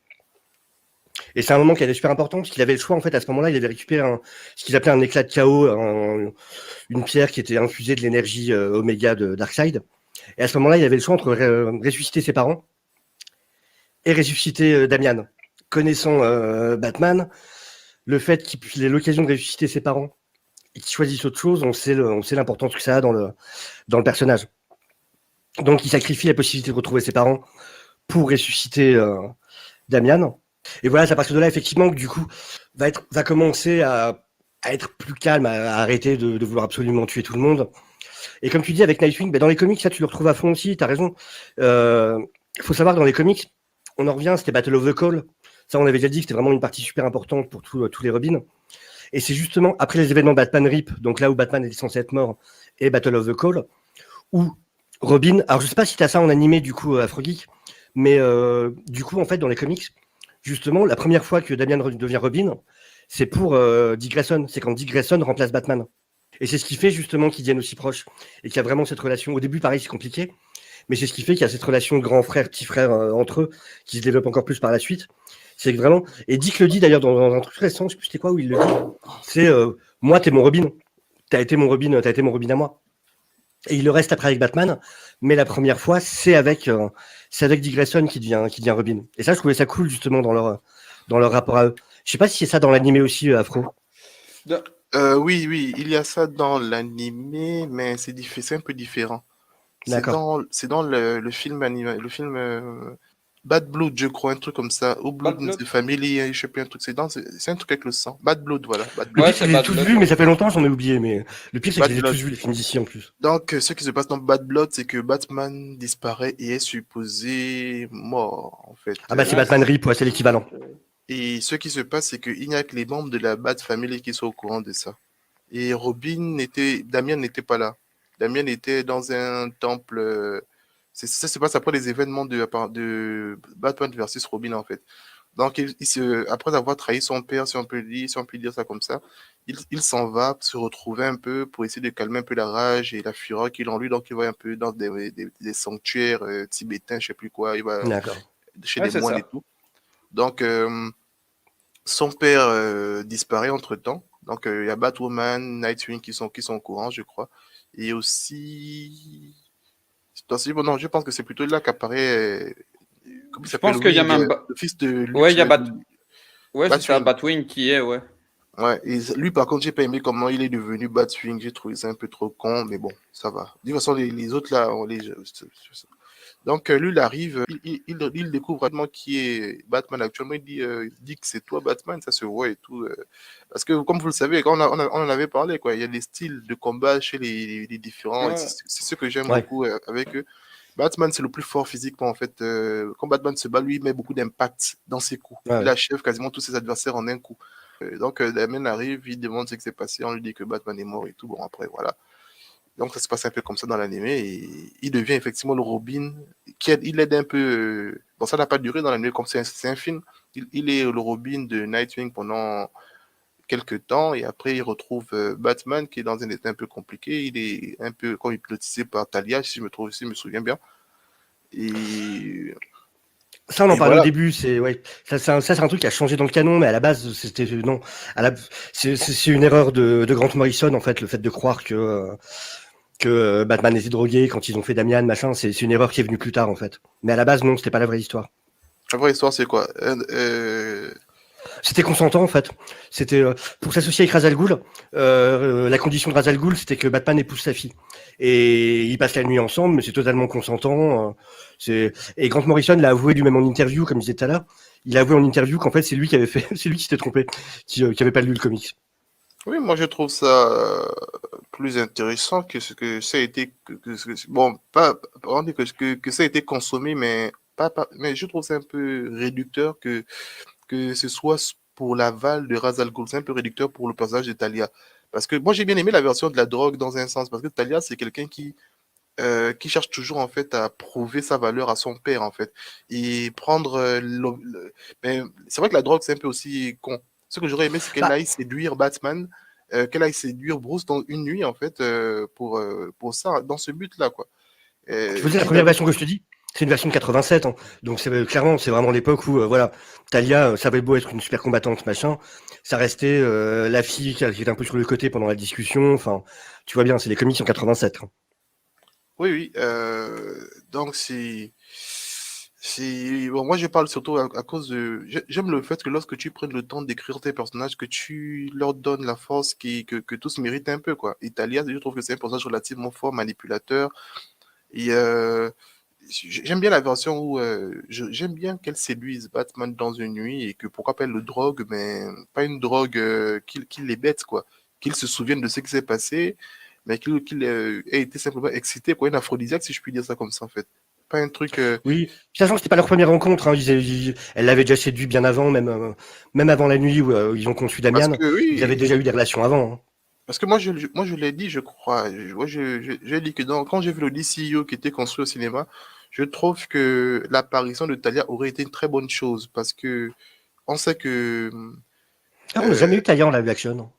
Et c'est un moment qui était super important, parce qu'il avait le choix, en fait, à ce moment-là, il avait récupéré ce qu'ils appelaient un éclat de chaos, une pierre qui était infusée de l'énergie Oméga de Darkseid. Et à ce moment-là, il avait le choix entre ressusciter ses parents et ressusciter Damian. Connaissant Batman, le fait qu'il ait l'occasion de ressusciter ses parents et qu'il choisisse autre chose, on sait l'importance que ça a dans le personnage. Donc, il sacrifie la possibilité de retrouver ses parents pour ressusciter Damian. Et voilà, c'est à partir de là, effectivement, que du coup, va commencer à être plus calme, à arrêter de vouloir absolument tuer tout le monde. Et comme tu dis, avec Nightwing, dans les comics, ça, tu le retrouves à fond aussi, t'as raison. Faut savoir que dans les comics, on en revient, c'était Battle of the Call. Ça, on avait déjà dit que c'était vraiment une partie super importante pour tous les Robins. Et c'est justement après les événements Batman Rip, donc là où Batman était censé être mort, et Battle of the Call, où Robin, alors je sais pas si t'as ça en animé, du coup, Afrogeek, mais du coup, en fait, dans les comics, justement, la première fois que Damian devient Robin, c'est pour Dick Grayson. C'est quand Dick Grayson remplace Batman. Et c'est ce qui fait justement qu'ils deviennent aussi proches. Et qu'il y a vraiment cette relation. Au début, pareil, c'est compliqué. Mais c'est ce qui fait qu'il y a cette relation grand frère, petit frère entre eux, qui se développe encore plus par la suite. C'est que vraiment. Et Dick le dit d'ailleurs dans un truc récent, je sais plus c'était quoi, où il le dit. C'est moi, t'es mon Robin. T'as été mon Robin à moi. Et il le reste après avec Batman. Mais la première fois, c'est avec Dick Grayson qui devient Robin. Et ça, je trouvais ça cool justement dans leur rapport à eux. Je sais pas si c'est ça dans l'animé aussi, Afro. Oui, il y a ça dans l'animé, mais c'est un peu différent. D'accord. C'est dans le film Bad Blood, je crois, un truc comme ça. Ou Blood in the Family, je sais plus, un truc. C'est un truc avec le sang. Bad Blood, voilà. Bad Blood. Le pire, c'est que je l'ai tous vus, mais ça fait longtemps, j'en ai oublié. Mais le pire, c'est que je les ai tous vus, les films d'ici en plus. Donc, ce qui se passe dans Bad Blood, c'est que Batman disparaît et est supposé mort, en fait. Ah bah c'est Batman Rip, ouais, c'est l'équivalent. Et ce qui se passe, c'est qu'il n'y a que les membres de la Bat Family qui sont au courant de ça. Et Damien n'était pas là. Damien était dans un temple. Ça se passe après les événements de Batman versus Robin, en fait. Donc, après avoir trahi son père, si on peut dire ça comme ça, il s'en va se retrouver un peu pour essayer de calmer un peu la rage et la fureur qu'il en lui. Donc, il va un peu dans des sanctuaires tibétains, je sais plus quoi. Il va chez les moines et tout. Donc, son père disparaît entre-temps. Donc, il y a Batwoman, Nightwing qui sont au courant, je crois. Et aussi... Non, je pense que c'est plutôt là qu'apparaît... Je pense qu'il y a même... le fils de Luke. Ouais, il y a c'est ça, Batwing qui est, ouais. Ouais, et lui, par contre, j'ai pas aimé comment il est devenu Batwing. J'ai trouvé ça un peu trop con, mais bon, ça va. De toute façon, les autres, là, Donc, lui, il arrive, il découvre vraiment qui est Batman actuellement. Il dit que c'est toi, Batman, ça se voit et tout. Parce que, comme vous le savez, quand on en avait parlé, quoi, il y a des styles de combat chez les différents. Ouais. C'est ce que j'aime beaucoup avec eux. Batman, c'est le plus fort physiquement, en fait. Quand Batman se bat, lui, il met beaucoup d'impact dans ses coups. Il achève quasiment tous ses adversaires en un coup. Donc, Damien arrive, il demande ce qui s'est passé. On lui dit que Batman est mort et tout. Bon, après, voilà. Donc ça se passe un peu comme ça dans l'animé et il devient effectivement le Robin il aide un peu. Bon, ça n'a pas duré dans l'animé comme c'est un film. Il est le Robin de Nightwing pendant quelques temps et après il retrouve Batman qui est dans un état un peu compliqué. Il est un peu comme hypnotisé par Talia, si je me souviens bien. Et, Ça, on en et parlait au voilà. début. C'est un truc qui a changé dans le canon, mais à la base, c'était non. C'est une erreur de Grant Morrison en fait, le fait de croire que Batman était drogué quand ils ont fait Damian, machin. C'est une erreur qui est venue plus tard en fait. Mais à la base, non, c'était pas la vraie histoire. La vraie histoire, c'est quoi? C'était consentant en fait. C'était pour s'associer avec Ra's al Ghul. La condition de Ra's al Ghul, c'était que Batman épouse sa fille. Et ils passent la nuit ensemble, mais c'est totalement consentant. Et Grant Morrison l'a avoué lui-même en interview, comme je disais tout à l'heure. Il a avoué en interview qu'en fait c'est lui qui avait fait, c'est lui qui s'était trompé, qui avait pas lu le comics. Oui, moi je trouve ça plus intéressant que ce que ça a été. Bon, pas on dit que ça a été consommé, mais mais je trouve ça un peu réducteur que ce soit pour l'aval de Ra's al Ghul. C'est un peu réducteur pour le personnage de Talia. Parce que moi j'ai bien aimé la version de la drogue dans un sens, parce que Talia c'est quelqu'un qui cherche toujours en fait à prouver sa valeur à son père en fait et prendre mais c'est vrai que la drogue c'est un peu aussi con. Ce que j'aurais aimé c'est qu'elle Bah, aille séduire Batman, qu'elle aille séduire Bruce dans une nuit en fait pour ça dans ce but là quoi. je veux dire, la Quitte à première version que je te dis, c'est une version de 87. Hein. Donc clairement, c'est vraiment l'époque où voilà, Talia, ça avait beau être une super combattante, machin, ça restait la fille qui était un peu sur le côté pendant la discussion. Enfin, tu vois bien, c'est les comics en 87. Hein. oui oui donc bon, moi je parle surtout à cause de j'aime le fait que lorsque tu prennes le temps d'écrire tes personnages que tu leur donnes la force que tous méritent un peu quoi. Italia, je trouve que c'est un personnage relativement fort, manipulateur et j'aime bien la version où j'aime bien qu'elle séduise Batman dans une nuit et que pourquoi pas elle le drogue mais pas une drogue qui les bête quoi, qu'il se souvienne de ce qui s'est passé mais qu'il ait été simplement excité quoi, une aphrodisiaque si je puis dire ça comme ça en fait, pas un truc Oui, sachant que c'était pas leur première rencontre. Hein. Elle l'avait déjà séduit bien avant, même avant la nuit où ils ont conçu parce Damian. que Ils avaient oui. déjà eu des relations avant. Hein. Parce que moi, je l'ai dit, je crois. J'ai dit que quand j'ai vu le DCU qui était construit au cinéma, je trouve que l'apparition de Talia aurait été une très bonne chose. Parce que on sait que. Ah, on n'a jamais euh, eu Talia en live action.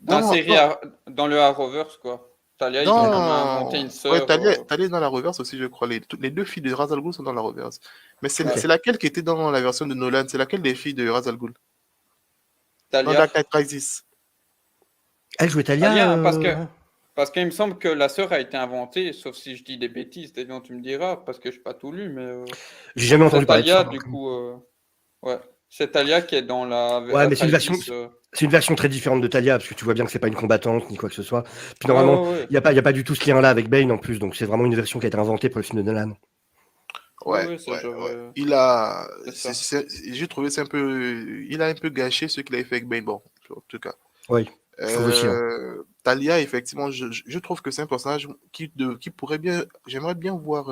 Dans la dans, série, dans, dans le Arrowverse, quoi. Talia, ils ont même inventé dans. une Ouais, sœur. Talia est dans la reverse aussi, je crois. Les deux filles de Ra's al Ghul sont dans la reverse. Mais Ok. c'est laquelle qui était dans la version de Nolan? C'est laquelle des filles de Ra's al Ghul? Dans Talia. Dark Knight Rises. Elle jouait Talia. Talia, hein, parce qu'il me semble que la sœur a été inventée, sauf si je dis des bêtises, Davion, tu me diras, parce que je n'ai pas tout lu, mais J'ai jamais entendu c'est parler de ça. Talia, du coup, ouais. C'est Talia qui est dans Ouais, la mais Crisis. c'est une version très différente de Talia parce que tu vois bien que c'est pas une combattante ni quoi que ce soit. Puis Ouais, normalement, ouais, ouais. il y a pas du tout ce lien-là avec Bane en plus, donc c'est vraiment une version qui a été inventée pour le film de Nolan. Ouais, Ouais, ouais, ça, ouais, ouais. j'avais. Il a, C'est ça. j'ai trouvé c'est un peu, il a un peu gâché ce qu'il avait fait avec Bane. Bon, en tout cas. Oui, je trouve aussi. Hein. Talia, effectivement, je trouve que c'est un personnage qui pourrait bien, j'aimerais bien voir,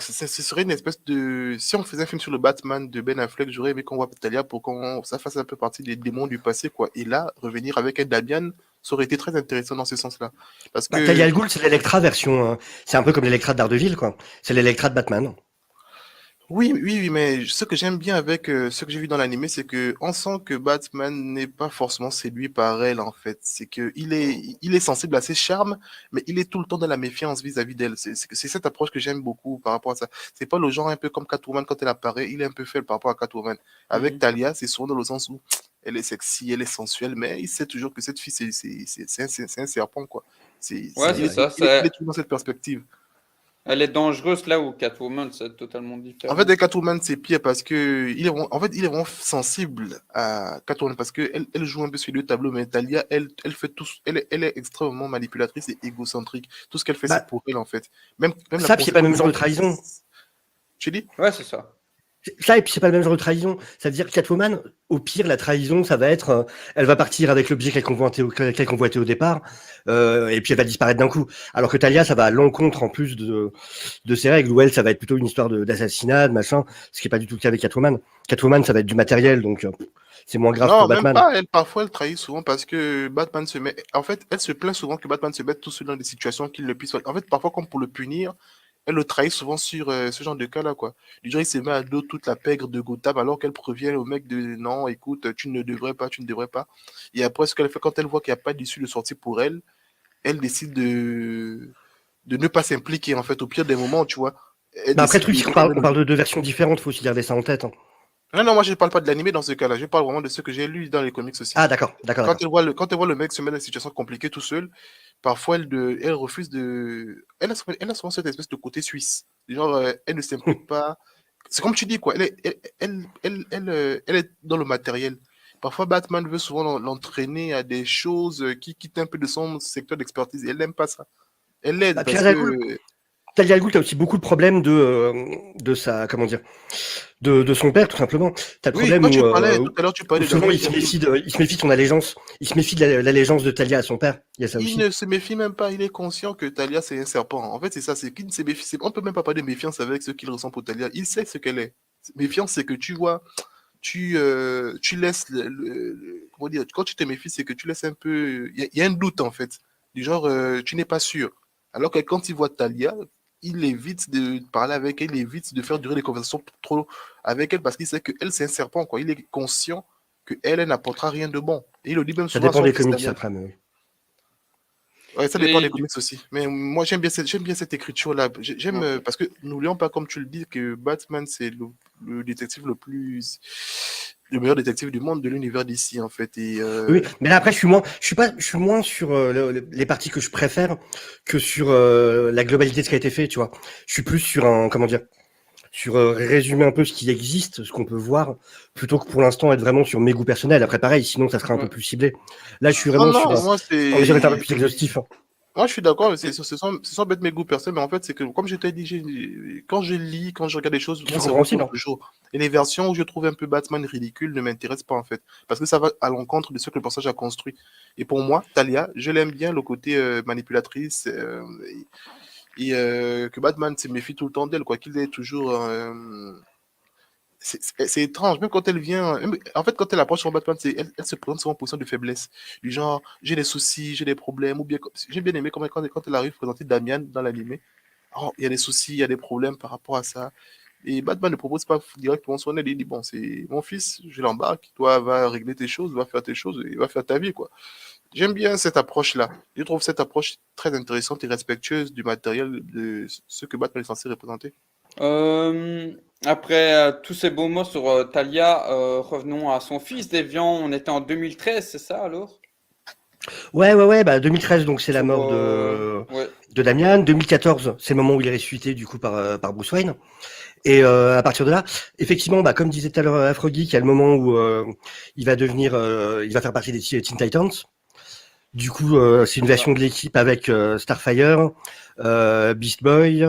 ce serait une espèce de, si on faisait un film sur le Batman de Ben Affleck, j'aurais aimé qu'on voit Talia pour qu'on, ça fasse un peu partie des démons du passé, quoi. Et là, revenir avec un Damian, ça aurait été très intéressant dans ce sens-là. Parce Bah, Talia que al Ghul, c'est l'Electra version. C'est un peu comme l'Electra de Daredevil, quoi. C'est l'Electra de Batman. oui, oui, oui, mais ce que j'aime bien avec ce que j'ai vu dans l'animé, c'est que on sent que Batman n'est pas forcément séduit par elle, en fait. C'est que il est sensible à ses charmes, mais il est tout le temps dans la méfiance vis-à-vis d'elle. C'est cette approche que j'aime beaucoup par rapport à ça. C'est pas le genre un peu comme Catwoman quand elle apparaît, il est un peu faible par rapport à Catwoman. Avec Mhm. Talia, c'est souvent dans le sens où elle est sexy, elle est sensuelle, mais il sait toujours que cette fille, c'est un serpent, quoi. Ouais, c'est ça. Il est toujours dans cette perspective. Elle est dangereuse là où Catwoman, c'est totalement En fait, différent. avec Catwoman, c'est pire parce que en fait, il est vraiment sensible à Catwoman parce que elle joue un peu sur le tableau, mais Talia, elle fait tout, elle est extrêmement manipulatrice et égocentrique. Tout ce qu'elle fait, c'est Bah, pour elle, en fait. Même la ça, puis c'est pas conception le de même genre de trahison. Tu dis? Ouais, c'est ça. Ça, et puis c'est pas le même genre de trahison. Ça veut dire que Catwoman, au pire, la trahison, ça va être, elle va partir avec l'objet qu'elle convoitait au départ, et puis elle va disparaître d'un coup. Alors que Talia, ça va à l'encontre en plus de ses règles, où elle, ça va être plutôt une histoire d'assassinat, de machin, ce qui est pas du tout le cas avec Catwoman. Catwoman, ça va être du matériel, donc c'est moins grave Non, pour même Batman. pas. Elle, parfois, elle trahit souvent parce que Batman se met. En fait, elle se plaint souvent que Batman se mette tout seul dans des situations qu'il ne puisse pas. En fait, parfois, comme pour le punir, elle le trahit souvent sur ce genre de cas-là, quoi. Du genre, il se met à dos toute la pègre de Gotham alors qu'elle provient au mec de non, écoute, tu ne devrais pas, tu ne devrais pas. Et après, ce qu'elle fait quand elle voit qu'il n'y a pas d'issue de sortie pour elle, elle décide de ne pas s'impliquer, en fait, au pire des moments, tu vois. Elle Bah après, décide truc, de. c'est qu'on parle de deux versions différentes, faut aussi garder ça en tête. Hein. Non, non, moi, je ne parle pas de l'animé dans ce cas-là. Je parle vraiment de ce que j'ai lu dans les comics aussi. Ah, d'accord, d'accord, d'accord. Quand elle voit le mec se mettre dans une situation compliquée tout seul, parfois elle refuse de. Elle a souvent cette espèce de côté suisse. Genre, elle ne s'implique pas. C'est comme tu dis, quoi. Elle est dans le matériel. Parfois, Batman veut souvent l'entraîner à des choses qui quittent un peu de son secteur d'expertise. Et elle n'aime pas ça. Elle l'aide Bah, parce Pierre Alcool, que. Talia al Ghul, t'as aussi beaucoup de problèmes de sa, comment dire, de son père, tout simplement. T'as le Oui, problème quand tu parlais, où, tout à l'heure, tu où parlais souvent d'Amir. il se méfie de son allégeance, il se méfie de l'allégeance de Talia à son père. Il y a ça Il aussi. ne se méfie même pas, il est conscient que Talia c'est un serpent. En fait, c'est ça, c'est qu'il ne se méfie. On peut même pas parler de méfiance avec ce qu'il ressent pour Talia. Il sait ce qu'elle est. Méfiance, c'est que tu vois, tu laisses comment dire, quand tu te méfies, c'est que tu laisses un peu. Il y a un doute en fait. Du genre, tu n'es pas sûr. Alors que quand il voit Talia, il évite de parler avec elle, il évite de faire durer les conversations trop avec elle parce qu'il sait que elle c'est un serpent, quoi. Il est conscient que elle n'apportera rien de bon. Et il le dit même Ça souvent à dépend son des fils comics Damian. après, mais oui. Ouais, ça dépend Et des comics aussi. Mais moi, j'aime bien cette écriture-là. J'aime, ok. parce que n'oublions pas, comme tu le dis, que Batman, c'est le détective le meilleur détective du monde de l'univers d'ici, en fait. Et, Oui, mais là après, je suis moins sur les parties que je préfère que sur la globalité de ce qui a été fait, tu vois. Je suis plus sur un, comment dire, sur résumer un peu ce qui existe, ce qu'on peut voir, plutôt que pour l'instant être vraiment sur mes goûts personnels. Après, pareil, sinon ça sera un peu Ouais. plus ciblé. Là, je suis non, vraiment non, moi, en mesure d'être un peu c'est, plus exhaustif. Hein. moi, je suis d'accord, Et- ce sont bêtes mes goûts personnels, mais en fait, c'est que, comme je t'ai dit, quand je lis, quand je regarde des choses, Qui mon sont cerveau compréhensibles. tourne Hein. toujours. Et les versions où je trouve un peu Batman ridicule ne m'intéressent pas, en fait. Parce que ça va à l'encontre de ce que le personnage a construit. Et pour moi, Talia, je l'aime bien, le côté manipulatrice, que Batman se méfie tout le temps d'elle, quoi, qu'il est toujours. C'est étrange, même quand elle vient. En fait, quand elle approche sur Batman, elle se présente sur en position de faiblesse. Du genre, j'ai des soucis, j'ai des problèmes, ou bien. J'ai bien aimé quand elle arrive présenter Damian dans l'animé. Oh, il y a des soucis, il y a des problèmes par rapport à ça. Et Batman ne propose pas directement son aide. Il dit, bon, c'est mon fils, je l'embarque, toi, va régler tes choses, va faire tes choses, et va faire ta vie, quoi. J'aime bien cette approche-là. Je trouve cette approche très intéressante et respectueuse du matériel de ce que Batman est censé représenter. Euh, après tous ces beaux mots sur Talia, revenons à son fils Deviant. On était en 2013, c'est ça alors? Ouais, bah 2013, donc c'est la Sur, mort ouais. de Damian. 2014, c'est le moment où il est ressuscité du coup par Bruce Wayne. Et à partir de là, effectivement, bah, comme disait tout à l'heure Afrogeek, il y a le moment où il va faire partie des Teen Titans. Du coup, c'est une version de l'équipe avec Starfire, Beast Boy,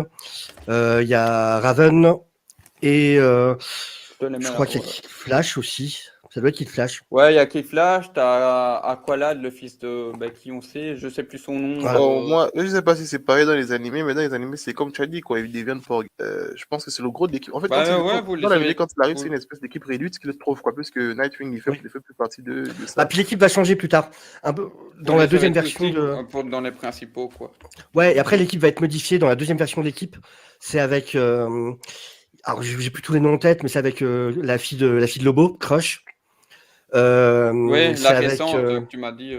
il y a Raven et Je te les je mets crois là. qu'il y a Ouais. Kid Flash aussi. Ça doit être Kid Flash. Ouais, il y a Kid Flash, t'as Aqualad, le fils de qui on sait, je sais plus son nom. Voilà. Bon, moi, je sais pas si c'est pareil dans les animés, mais dans les animés, c'est comme tu as dit, quoi. Ils deviennent fort. Je pense que c'est le gros d'équipe. En fait, Bah ouais, dans l'animé, quand il arrive, c'est vous- une espèce d'équipe réduite qu'il trouve, quoi. Plus que Nightwing, Oui. il fait plus partie de Bah, ça. puis l'équipe va changer plus tard. Un peu vous dans la les deuxième avez version tous de. dans les principaux, quoi. Ouais, et après l'équipe va être modifiée dans la deuxième version de l'équipe. C'est avec. Alors j'ai plus tous les noms en tête, mais c'est avec la fille de Lobo, Crush. Ouais, C'est la avec. récente que tu m'as dit.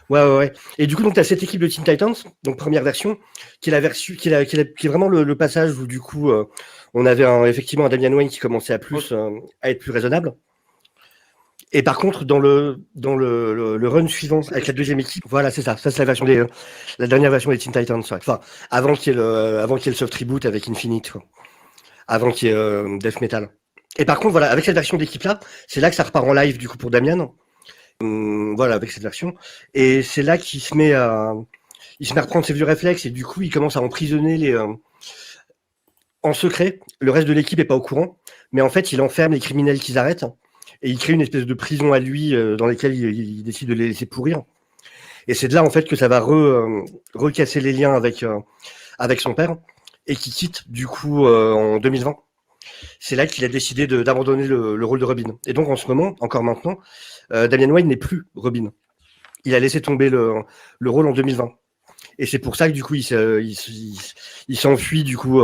Ouais. Et du coup, donc, tu as cette équipe de Teen Titans, donc première version, qui est la version, qui est vraiment le passage où, du coup, on avait effectivement un Damian Wayne qui commençait Ok. à être plus raisonnable. Et par contre, le run suivant, avec la deuxième équipe, voilà, c'est ça. Ça, c'est la dernière version des Teen Titans. Ouais. Enfin, avant qu'il y ait le soft reboot avec Infinite, quoi. Avant qu'il y ait Death Metal. Et par contre, voilà, avec cette version d'équipe-là, c'est là que ça repart en live, du coup, pour Damian. Voilà, avec cette version. Et c'est là il se met à reprendre ses vieux réflexes et du coup, il commence à emprisonner en secret. Le reste de l'équipe est pas au courant, mais en fait, il enferme les criminels qu'ils arrêtent et il crée une espèce de prison à lui dans laquelle il décide de les laisser pourrir. Et c'est de là en fait que ça va recasser les liens avec son père et qui quitte du coup en 2020. C'est là qu'il a décidé d'abandonner le rôle de Robin. Et donc en ce moment, encore maintenant, Damian Wayne n'est plus Robin. Il a laissé tomber le rôle en 2020. Et c'est pour ça que du coup il s'enfuit du coup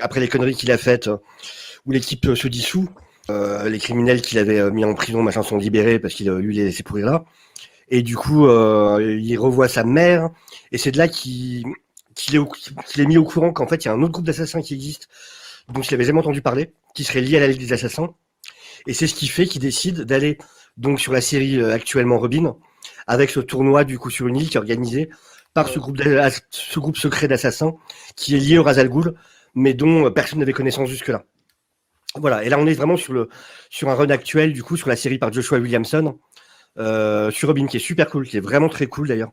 après les conneries qu'il a faites où l'équipe se dissout. Les criminels qu'il avait mis en prison machin sont libérés parce qu'il lui les laissé pourrir là. Et du coup il revoit sa mère et c'est de là qu'il est mis au courant qu'en fait il y a un autre groupe d'assassins qui existe dont il avait jamais entendu parler, qui serait lié à la Ligue des Assassins. Et c'est ce qui fait qu'il décide d'aller donc sur la série actuellement Robin avec ce tournoi du coup sur une île qui est organisé par ce groupe secret d'assassins qui est lié au Ra's al Ghul, mais dont personne n'avait connaissance jusque-là. Voilà, et là on est vraiment sur un run actuel, du coup, sur la série par Joshua Williamson, sur Robin, qui est super cool, qui est vraiment très cool d'ailleurs,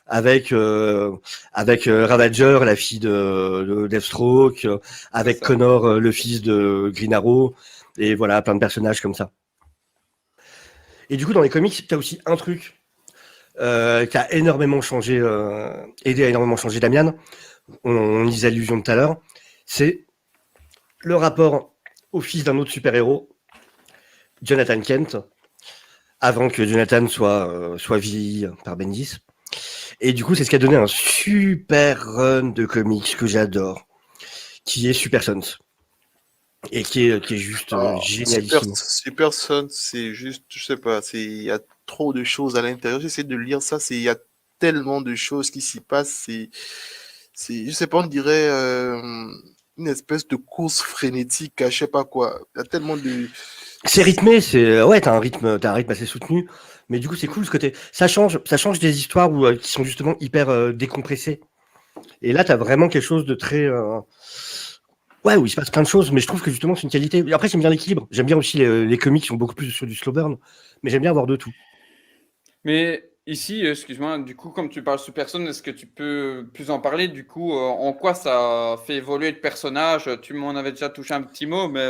avec Ravager, la fille de Deathstroke, avec Connor, le fils de Green Arrow, et voilà, plein de personnages comme ça. Et du coup, dans les comics, tu as aussi un truc qui a énormément changé, aidé à énormément changer Damian. On y faisait allusion tout à l'heure. C'est le rapport au fils d'un autre super-héros, Jonathan Kent, avant que Jonathan soit vieilli par Bendis. Et du coup, c'est ce qui a donné un super run de comics que j'adore, qui est Super Sons. Et qui est juste génialissime. Super Sons, c'est juste, je sais pas, il y a trop de choses à l'intérieur. J'essaie de lire ça, il y a tellement de choses qui s'y passent. Je sais pas, on dirait une espèce de course frénétique, je sais pas quoi. Il y a tellement de... C'est rythmé, t'as un rythme assez soutenu, mais du coup c'est cool ce côté. Ça change des histoires qui sont justement hyper décompressées. Et là t'as vraiment quelque chose de très où il se passe plein de choses, mais je trouve que justement c'est une qualité. Après j'aime bien l'équilibre. J'aime bien aussi les comics qui sont beaucoup plus sur du slow burn, mais j'aime bien avoir de tout. Mais ici, excuse-moi, du coup, comme tu parles sous personne, est-ce que tu peux plus en parler? Du coup, en quoi ça fait évoluer le personnage? Tu m'en avais déjà touché un petit mot, mais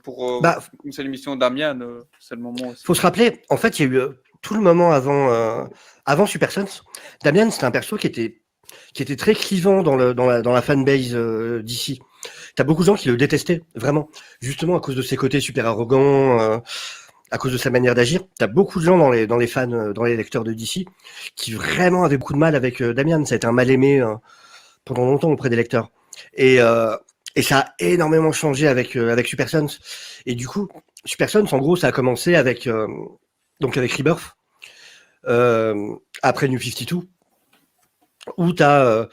comme c'est l'émission Damian, c'est le moment aussi. Faut se rappeler, en fait, il y a eu tout le moment avant Super Sons. Damian, c'était un perso qui était très clivant dans la fanbase d'ici. T'as beaucoup de gens qui le détestaient, vraiment, justement à cause de ses côtés super arrogants, à cause de sa manière d'agir. T'as beaucoup de gens dans les fans, dans les lecteurs de DC, qui vraiment avaient beaucoup de mal avec Damian. Ça a été un mal aimé pendant longtemps auprès des lecteurs. Et ça a énormément changé avec Super Sons. Et du coup, Super Sons, en gros, ça a commencé avec Rebirth, après New 52, où t'as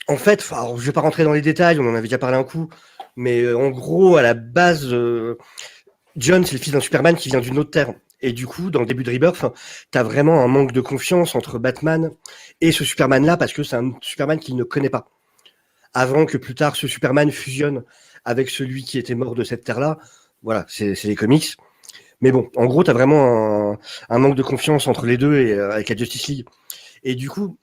en fait, alors, je vais pas rentrer dans les détails, on en avait déjà parlé un coup, mais en gros, à la base, John, c'est le fils d'un Superman qui vient d'une autre terre. Et du coup, dans le début de Rebirth, t'as vraiment un manque de confiance entre Batman et ce Superman-là, parce que c'est un Superman qu'il ne connaît pas. Avant que plus tard, ce Superman fusionne avec celui qui était mort de cette terre-là. Voilà, c'est les comics. Mais bon, en gros, t'as vraiment un manque de confiance entre les deux et avec la Justice League. Et du coup,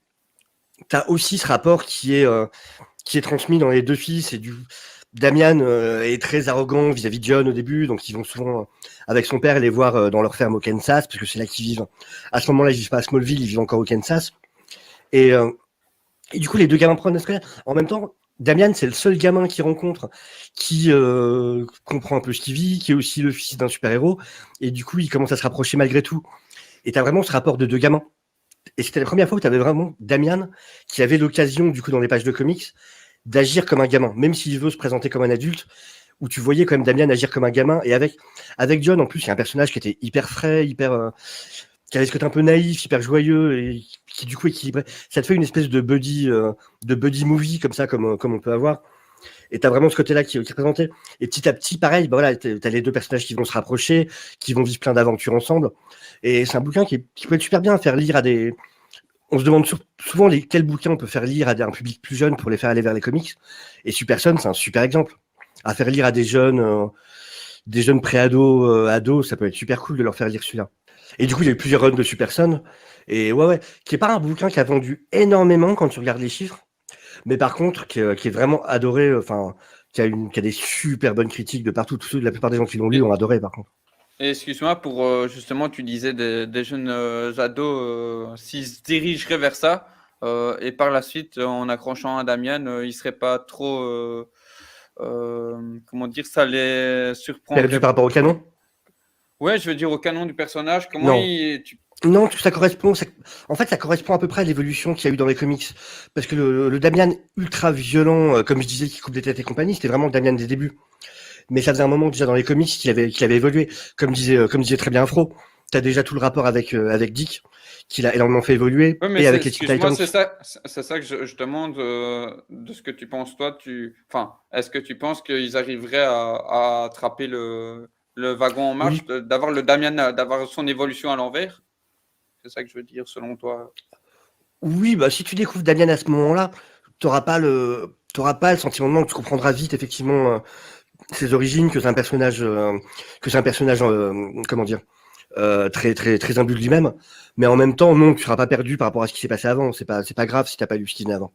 t'as aussi ce rapport qui est transmis dans les deux fils. Et Damian est très arrogant vis-à-vis de John au début, donc ils vont souvent avec son père les voir dans leur ferme au Kansas, parce que c'est là qu'ils vivent. À ce moment-là, ils vivent pas à Smallville, ils vivent encore au Kansas. Et du coup, les deux gamins prennent en même temps. Damian, c'est le seul gamin qu'il rencontre qui comprend un peu ce qu'il vit, qui est aussi le fils d'un super-héros, et du coup, il commence à se rapprocher malgré tout. Et t'as vraiment ce rapport de deux gamins. Et c'était la première fois où t'avais vraiment Damian qui avait l'occasion, du coup, dans les pages de comics, d'agir comme un gamin, même s'il veut se présenter comme un adulte, où tu voyais quand même Damian agir comme un gamin. Et avec John, en plus, il y a un personnage qui était hyper frais, qui avait ce côté un peu naïf, hyper joyeux, et qui du coup équilibré. Ça te fait une espèce de buddy movie comme ça, comme on peut avoir. Et t'as vraiment ce côté-là qui est représenté. Et petit à petit, pareil, voilà, t'as les deux personnages qui vont se rapprocher, qui vont vivre plein d'aventures ensemble. Et c'est un bouquin qui peut être super bien à faire lire à des... On se demande souvent quels bouquins on peut faire lire à un public plus jeune pour les faire aller vers les comics. Et Super Son, c'est un super exemple. À faire lire à des jeunes pré-ados, ados, ça peut être super cool de leur faire lire celui-là. Et du coup, il y a eu plusieurs runs de Super Son. Et ouais, qui est pas un bouquin qui a vendu énormément quand tu regardes les chiffres. Mais par contre, qui est vraiment adoré, enfin, qui a des super bonnes critiques de partout. La plupart des gens qui l'ont lu Et, ont adoré, par contre. et excuse-moi pour justement, tu disais des jeunes ados, s'ils se dirigeraient vers ça, et par la suite, en accrochant à Damian, ils seraient pas trop, comment dire, ça les Perdu surprendrait. par rapport au canon? Ouais, je veux dire au canon du personnage, comment Non. tu... Non, ça correspond. En fait, ça correspond à peu près à l'évolution qu'il y a eu dans les comics. Parce que le Damian ultra violent, comme je disais, qui coupe des têtes et compagnie, c'était vraiment le Damian des débuts. Mais ça faisait un moment déjà dans les comics qu'il avait évolué. Comme disait très bien Afro, t'as déjà tout le rapport avec Dick, qu'il a énormément fait évoluer, Ouais, mais et avec les Teen excuse-moi, Titans. c'est ça que je demande de ce que tu penses toi. Enfin, est-ce que tu penses qu'ils arriveraient à attraper le wagon en marche, Oui, d'avoir le Damian, d'avoir son évolution à l'envers? C'est ça que je veux dire, selon toi. oui, bah si tu découvres Damian à ce moment-là, t'auras pas le sentiment de manque. Tu comprendras vite effectivement ses origines, que c'est un personnage, comment dire, très très très imbu de lui-même. Mais en même temps, non, tu seras pas perdu par rapport à ce qui s'est passé avant. C'est pas grave si t'as pas lu ce qui venait avant.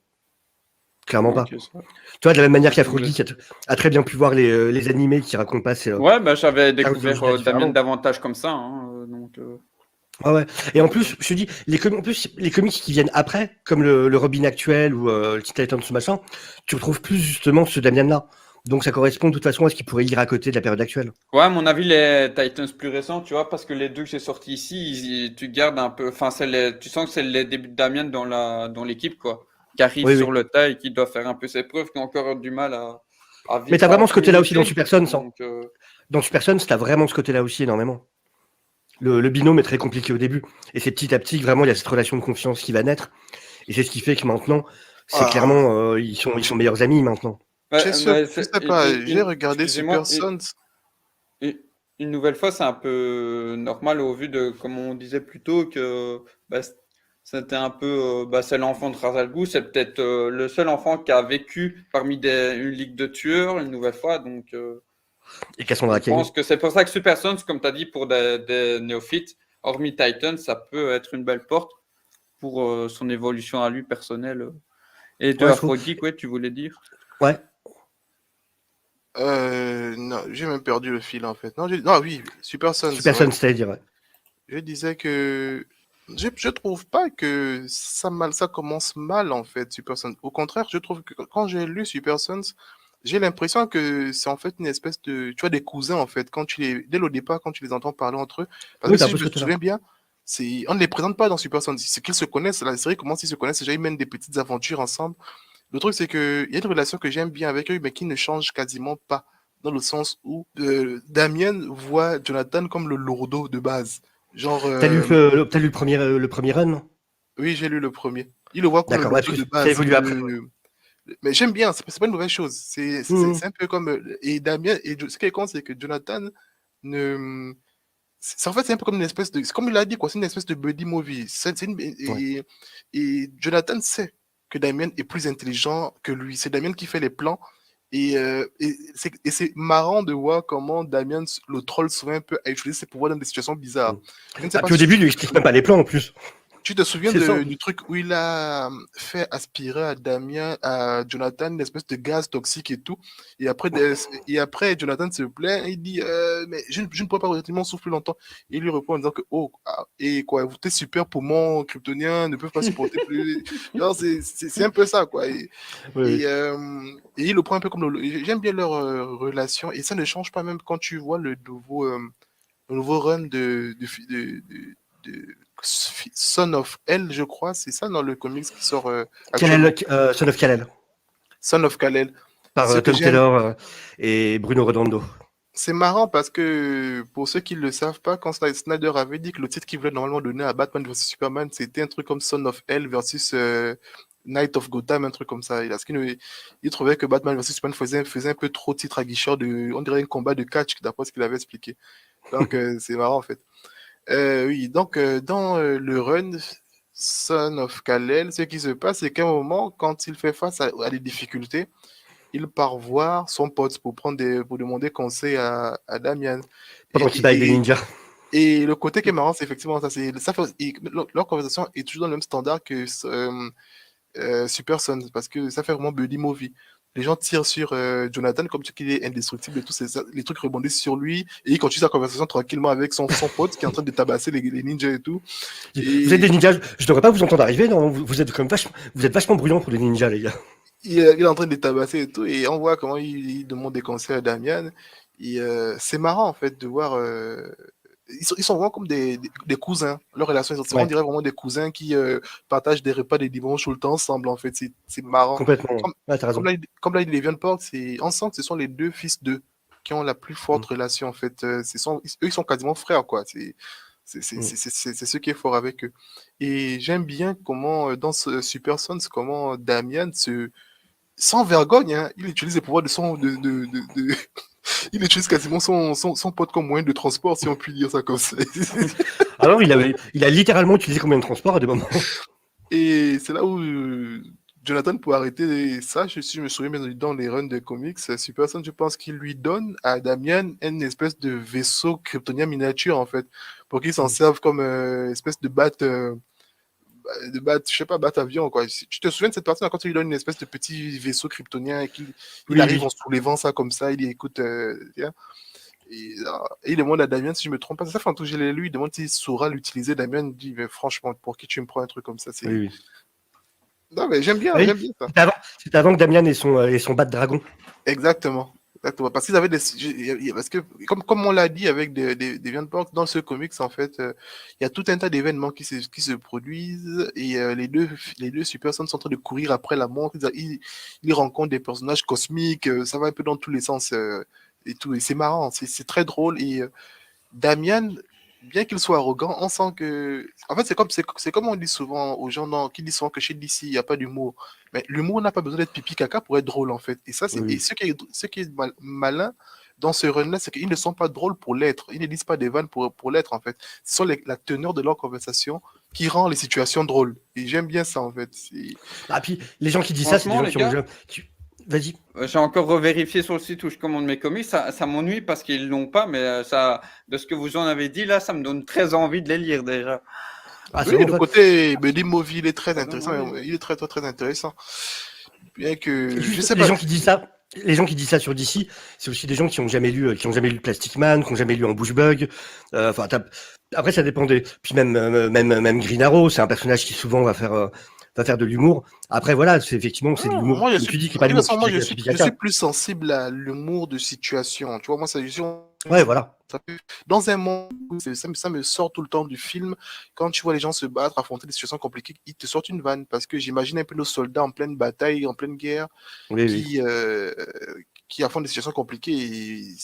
Clairement pas. Ok, ça. Tu vois, de la même manière Je voulais- qu'Afrogeek a très bien pu voir les animés qui racontent pas Ouais, bah, j'avais sa découvert origine Damien différemment. davantage comme ça, hein, donc. Ouais, ouais. Et en plus, je te dis, en plus, les comics qui viennent après, comme le Robin actuel ou le Teen Titans ou machin, tu retrouves plus justement ce Damian-là. Donc ça correspond de toute façon à ce qui pourrait lire à côté de la période actuelle. Ouais, à mon avis, les Titans plus récents, tu vois, parce que les deux que j'ai sortis ici, tu gardes un peu, enfin, tu sens que c'est les débuts de Damien dans l'équipe, quoi, qui arrive Oui, sur oui. le tas et qui doit faire un peu ses preuves, qui a encore du mal Mais t'as à vraiment ce côté-là aussi dans communiquer. Super Sons, hein. Donc, Dans Super Sons, t'as vraiment ce côté-là aussi énormément. Le binôme est très compliqué au début. Et c'est petit à petit que vraiment il y a cette relation de confiance qui va naître. Et c'est ce qui fait que maintenant, c'est Ah, clairement, ils sont meilleurs amis maintenant. je sais pas, j'ai regardé Super excusez-moi, Sons. et une nouvelle fois, c'est un peu normal au vu de, comme on disait plus tôt, que bah, c'était un peu, bah, c'est l'enfant de Ra's al Ghul, c'est peut-être le seul enfant qui a vécu parmi une ligue de tueurs une nouvelle fois. Donc, Et je Cassandra Cain. pense que c'est pour ça que Super Sons, comme tu as dit, pour des néophytes, hormis Titan, ça peut être une belle porte pour son évolution à lui personnelle. Et de Ouais, je trouve. Aphrodite, ouais, tu voulais dire? Ouais. Non, j'ai même perdu le fil en fait. Non, non oui, Super Sons, Super ouais. Sons, c'est-à-dire, ouais. Je disais que je trouve pas que ça commence mal en fait, Super Sons. Au contraire, je trouve que quand j'ai lu Super Sons, j'ai l'impression que c'est en fait une espèce de, tu vois, des cousins en fait. Dès le départ, quand tu les entends parler entre eux, parce Oui, que t'as un si je peu ce me côté-là. souviens bien, on ne les présente pas dans Super Sons. C'est qu'ils se connaissent, la série commence, ils se connaissent déjà, ils mènent des petites aventures ensemble. Le truc, c'est que il y a une relation que j'aime bien avec eux, mais qui ne change quasiment pas. Dans le sens où Damien voit Jonathan comme le lourdeau de base. Genre, T'as lu le premier run, non? oui, j'ai lu le premier. Il le voit comme le D'accord, ouais, lourdeau parce de que ça base. évolue après, ouais. Mais j'aime bien, c'est pas une mauvaise chose. Mhm. C'est un peu comme. Et Damien, ce qui est con, c'est que Jonathan ne. En fait, c'est un peu comme une espèce de. C'est comme il a dit, quoi. C'est une espèce de buddy movie. Ouais. Et Jonathan sait que Damien est plus intelligent que lui. C'est Damien qui fait les plans. Et c'est marrant de voir comment Damien le troll souvent un peu à utiliser ses pouvoirs dans des situations bizarres. Mhm. Je ne sais Ah, pas puis au si début, tu il lui te explique même souviens. pas les plans en plus. Tu te souviens C'est ça. du truc où il a fait aspirer à Damien, à Jonathan, une espèce de gaz toxique et tout. Et après, Jonathan se plaint, il dit mais je ne pourrais pas retenir mon souffle plus longtemps. Et il lui répond en disant que oh, et quoi, tes super poumons kryptoniens ne peuvent pas supporter plus. Genre, c'est un peu ça, quoi. Oui, Et, oui. euh, et il le prend un peu comme j'aime bien leur relation. Et ça ne change pas même quand tu vois le nouveau run de Son of Hell, je crois, c'est ça dans le comics qui sort actuellement. Son of Kal-El, Son of Kal-El. par Ce que Tom j'aime, Taylor et Bruno Redondo. c'est marrant parce que pour ceux qui ne le savent pas, quand Snyder avait dit que le titre qu'il voulait normalement donner à Batman vs Superman, c'était un truc comme Son of Hell versus Night of Gotham, un truc comme ça. Il trouvait que Batman vs Superman faisait un peu trop titre aguicheur on dirait un combat de catch, d'après ce qu'il avait expliqué. Donc c'est marrant en fait. Oui, donc dans le run Son of Kal-El, ce qui se passe, c'est qu'à un moment, quand il fait face à des difficultés, il part voir son pote pour demander conseil à Damian. Et, Pendant qu'il bat avec des et, ninjas. et le côté qui est marrant, c'est effectivement ça. Leur conversation est toujours dans le même standard que Super Sons, parce que ça fait vraiment buddy movie. Les gens tirent sur Jonathan comme si il est indestructible et tous les trucs rebondissent sur lui et il continue sa conversation tranquillement avec son pote qui est en train de tabasser les ninjas et tout. Vous êtes des ninjas, je devrais pas vous entendre arriver, non? Vous êtes comme vous êtes vachement bruyants pour les ninjas, les gars. Il est en train de les tabasser et tout et on voit comment il demande des conseils à Damian. Et c'est marrant en fait de voir. Ils sont vraiment comme des cousins. Leur relation, on dirait vraiment des cousins qui partagent des repas des dimanches tout le temps ensemble en fait. C'est marrant. Complètement. T'as raison. Comme là, les Pork, on sent que ce sont les deux fils d'eux qui ont la plus forte relation en fait. Eux, ils sont quasiment frères quoi. C'est ce qui est fort avec eux. Et j'aime bien comment, dans ce Super Sons, comment Damian sans vergogne, hein, il utilise les pouvoirs il utilise quasiment son pote comme moyen de transport, si on peut dire ça comme ça. Alors, il a littéralement utilisé combien de transports à des moments. Et c'est là où Jonathan, pour arrêter ça, je me souviens bien dans les runs de comics, Super Sons, je pense qu'il lui donne à Damian une espèce de vaisseau kryptonien miniature, en fait, pour qu'il s'en serve comme espèce de batte, je sais pas, batte avion, quoi. Tu te souviens de cette partie quand il lui donne une espèce de petit vaisseau kryptonien et qu'il arrive en soulevant ça comme ça, il dit écoute, et il demande à Damien si je me trompe pas, ça fait un truc que je l'ai lu, il demande s'il saura l'utiliser. Damien dit mais franchement, pour qui tu me prends un truc comme ça, c'est. Oui. Non mais j'aime bien ça. C'était avant que Damian ait son bat de dragon. Exactement. Parce qu'ils avaient parce que comme on l'a dit avec des Pork, dans ce comics en fait, il y a tout un tas d'événements qui se produisent et les deux Super Sons sont en train de courir après la mort. Ils rencontrent des personnages cosmiques, ça va un peu dans tous les sens et tout. Et c'est marrant, c'est très drôle et Damian, bien qu'il soit arrogant, on sent que. En fait, c'est comme on dit souvent aux gens qui disent souvent que chez DC, il n'y a pas d'humour. Mais l'humour n'a pas besoin d'être pipi caca pour être drôle, en fait. Et ça, et ce qui est malin dans ce run-là, c'est qu'ils ne sont pas drôles pour l'être. Ils ne disent pas des vannes pour l'être, en fait. Ce sont la teneur de leur conversation qui rend les situations drôles. Et j'aime bien ça, en fait. Ah, puis les gens qui disent ça, c'est des gens qui ont. Vas-y. J'ai encore revérifié sur le site où je commande mes comics. Ça m'ennuie parce qu'ils ne l'ont pas, mais de ce que vous en avez dit, là, ça me donne très envie de les lire déjà. Ah, oui, le côté Buddy Movie, il est très intéressant. Il est très, très, très intéressant. Bien que. Je sais pas. Les gens qui disent ça sur DC, c'est aussi des gens qui ont jamais lu Plastic Man, qui ont jamais lu Ambushbug. Après, ça dépend des. Puis même Green Arrow, c'est un personnage qui souvent va faire de l'humour. Après, voilà, c'est effectivement, c'est de l'humour. Moi, je suis plus sensible à l'humour de situation. Tu vois, moi, ça. Ouais, voilà. Dans un monde où ça me sort tout le temps du film, quand tu vois les gens se battre, affronter des situations compliquées, ils te sortent une vanne. Parce que j'imagine un peu nos soldats en pleine bataille, en pleine guerre, qui affrontent des situations compliquées. Et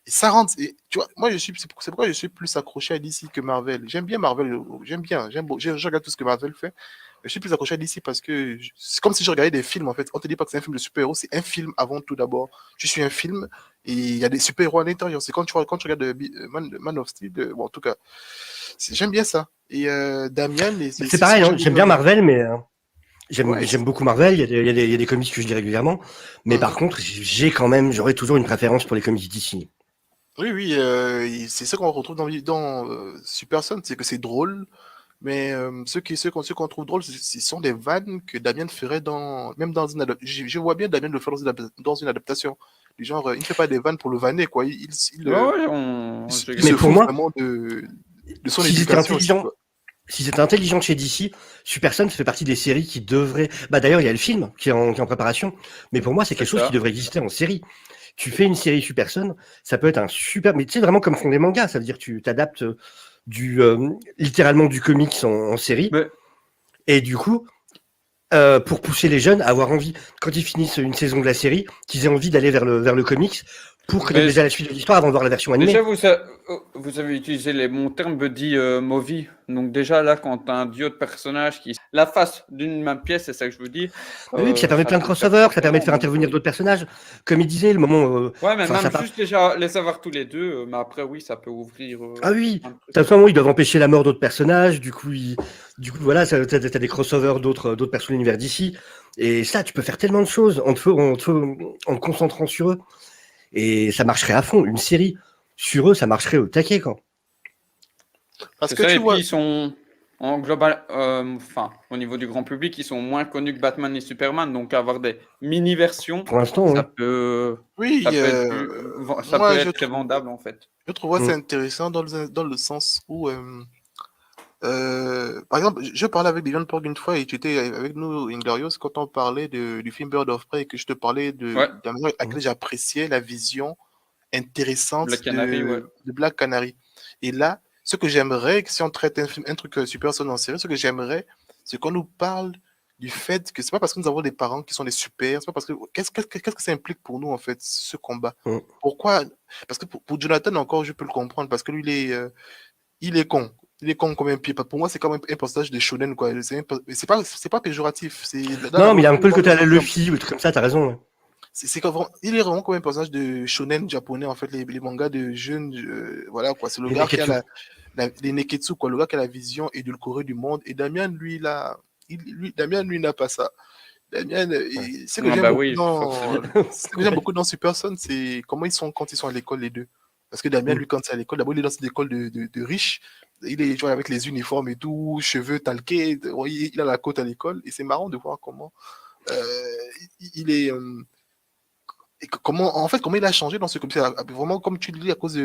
ça rentre. Et, tu vois, moi, c'est pourquoi je suis plus accroché à DC que Marvel. J'aime bien Marvel. Je regarde tout ce que Marvel fait. Je suis plus accroché à DC parce que c'est comme si je regardais des films en fait. On te dit pas que c'est un film de super-héros, c'est un film avant tout d'abord. Je suis un film et il y a des super-héros à l'intérieur. C'est quand tu regardes Man of Steel, bon en tout cas, j'aime bien ça. Et Damian, c'est pareil, hein, j'aime bien Marvel, mais j'aime beaucoup Marvel. Il y a des comics que je lis régulièrement, mais par contre, j'aurais toujours une préférence pour les comics DC. Oui, c'est ce qu'on retrouve dans Super Sons, c'est que c'est drôle. Mais ceux qu'on trouve drôle, ce sont des vannes que Damien ferait même dans une adaptation. Je vois bien Damien le faire dans une adaptation. Du genre, il ne fait pas des vannes pour le vanner, quoi. Il mais pour moi, vraiment de son éducation. Si c'était intelligent chez DC, Super Sons fait partie des séries qui devraient. D'ailleurs, il y a le film qui est en préparation. Mais pour moi, c'est quelque chose qui devrait exister en série. Tu fais une série Super Sons, ça peut être un super. Mais tu sais, vraiment comme font les mangas, ça veut dire que tu t'adaptes littéralement du comics en série. Mais... Et du coup, pour pousser les jeunes à avoir envie, quand ils finissent une saison de la série, qu'ils aient envie d'aller vers le comics pour connaître déjà la suite de l'histoire avant de voir la version animée. Déjà, vous avez utilisé les bons termes buddy movie. Donc déjà, là, quand tu as un duo de personnages qui la face d'une même pièce, c'est ça que je vous dis. Oui, puis ça permet plein de crossovers, ça permet de faire intervenir d'autres personnages. Comme il disait, le moment... ouais, mais même juste déjà les avoir tous les deux, mais après, oui, ça peut ouvrir... ah oui, de toute façon, ils doivent empêcher la mort d'autres personnages, du coup, voilà, t'as des crossovers d'autres personnes de l'univers d'ici. Et ça, tu peux faire tellement de choses en te concentrant sur eux. Et ça marcherait à fond. Une série sur eux, ça marcherait au taquet, quoi. Parce que tu vois... en global, au niveau du grand public, ils sont moins connus que Batman et Superman, donc avoir des mini-versions, Pour l'instant, ça oui. peut, Oui, ça peut être ça peut moi être très vendable en fait. je trouve ça Mm. intéressant dans le sens où, par exemple, je parlais avec Dylan Porg une fois et tu étais avec nous, Inglorious, quand on parlait du film Bird of Prey et que je te parlais Ouais, de la manière à laquelle j'appréciais la vision intéressante Black Canary, ouais. de Black Canary. Et là, ce que j'aimerais, si on traite un truc super son en série, ce que j'aimerais, c'est qu'on nous parle du fait que c'est pas parce que nous avons des parents qui sont des super, c'est pas parce que qu'est-ce que ça implique pour nous en fait ce combat. Mm. Pourquoi? Parce que pour Jonathan encore, je peux le comprendre parce que lui il est con. Il est con comme un pied. Pour moi, c'est comme un personnage de shonen quoi. C'est pas péjoratif. C'est Non, mais il a un peu le côté à la terme. Luffy ou des trucs comme ça, t'as raison. Ouais. Il est vraiment comme un personnage de shonen japonais, en fait, les mangas de jeunes, voilà, quoi. C'est le Les gars qui a Neketsu. les Neketsu, quoi, le gars qui a la vision édulcorée du monde. Et Damien, Damien, lui, n'a pas ça. Damien, Ouais. ce que Ah j'aime bah beaucoup oui, forcément. ce que j'aime beaucoup dans Super Son, c'est comment ils sont quand ils sont à l'école, les deux. Parce que Damien, Mm. lui, quand c'est à l'école, d'abord, il est dans une école de riches. Il est, tu vois, avec les uniformes et tout, cheveux talqués. Il a la côte à l'école. Et c'est marrant de voir comment il est. Et comment il a changé dans ce comme ça, vraiment comme tu le dis à cause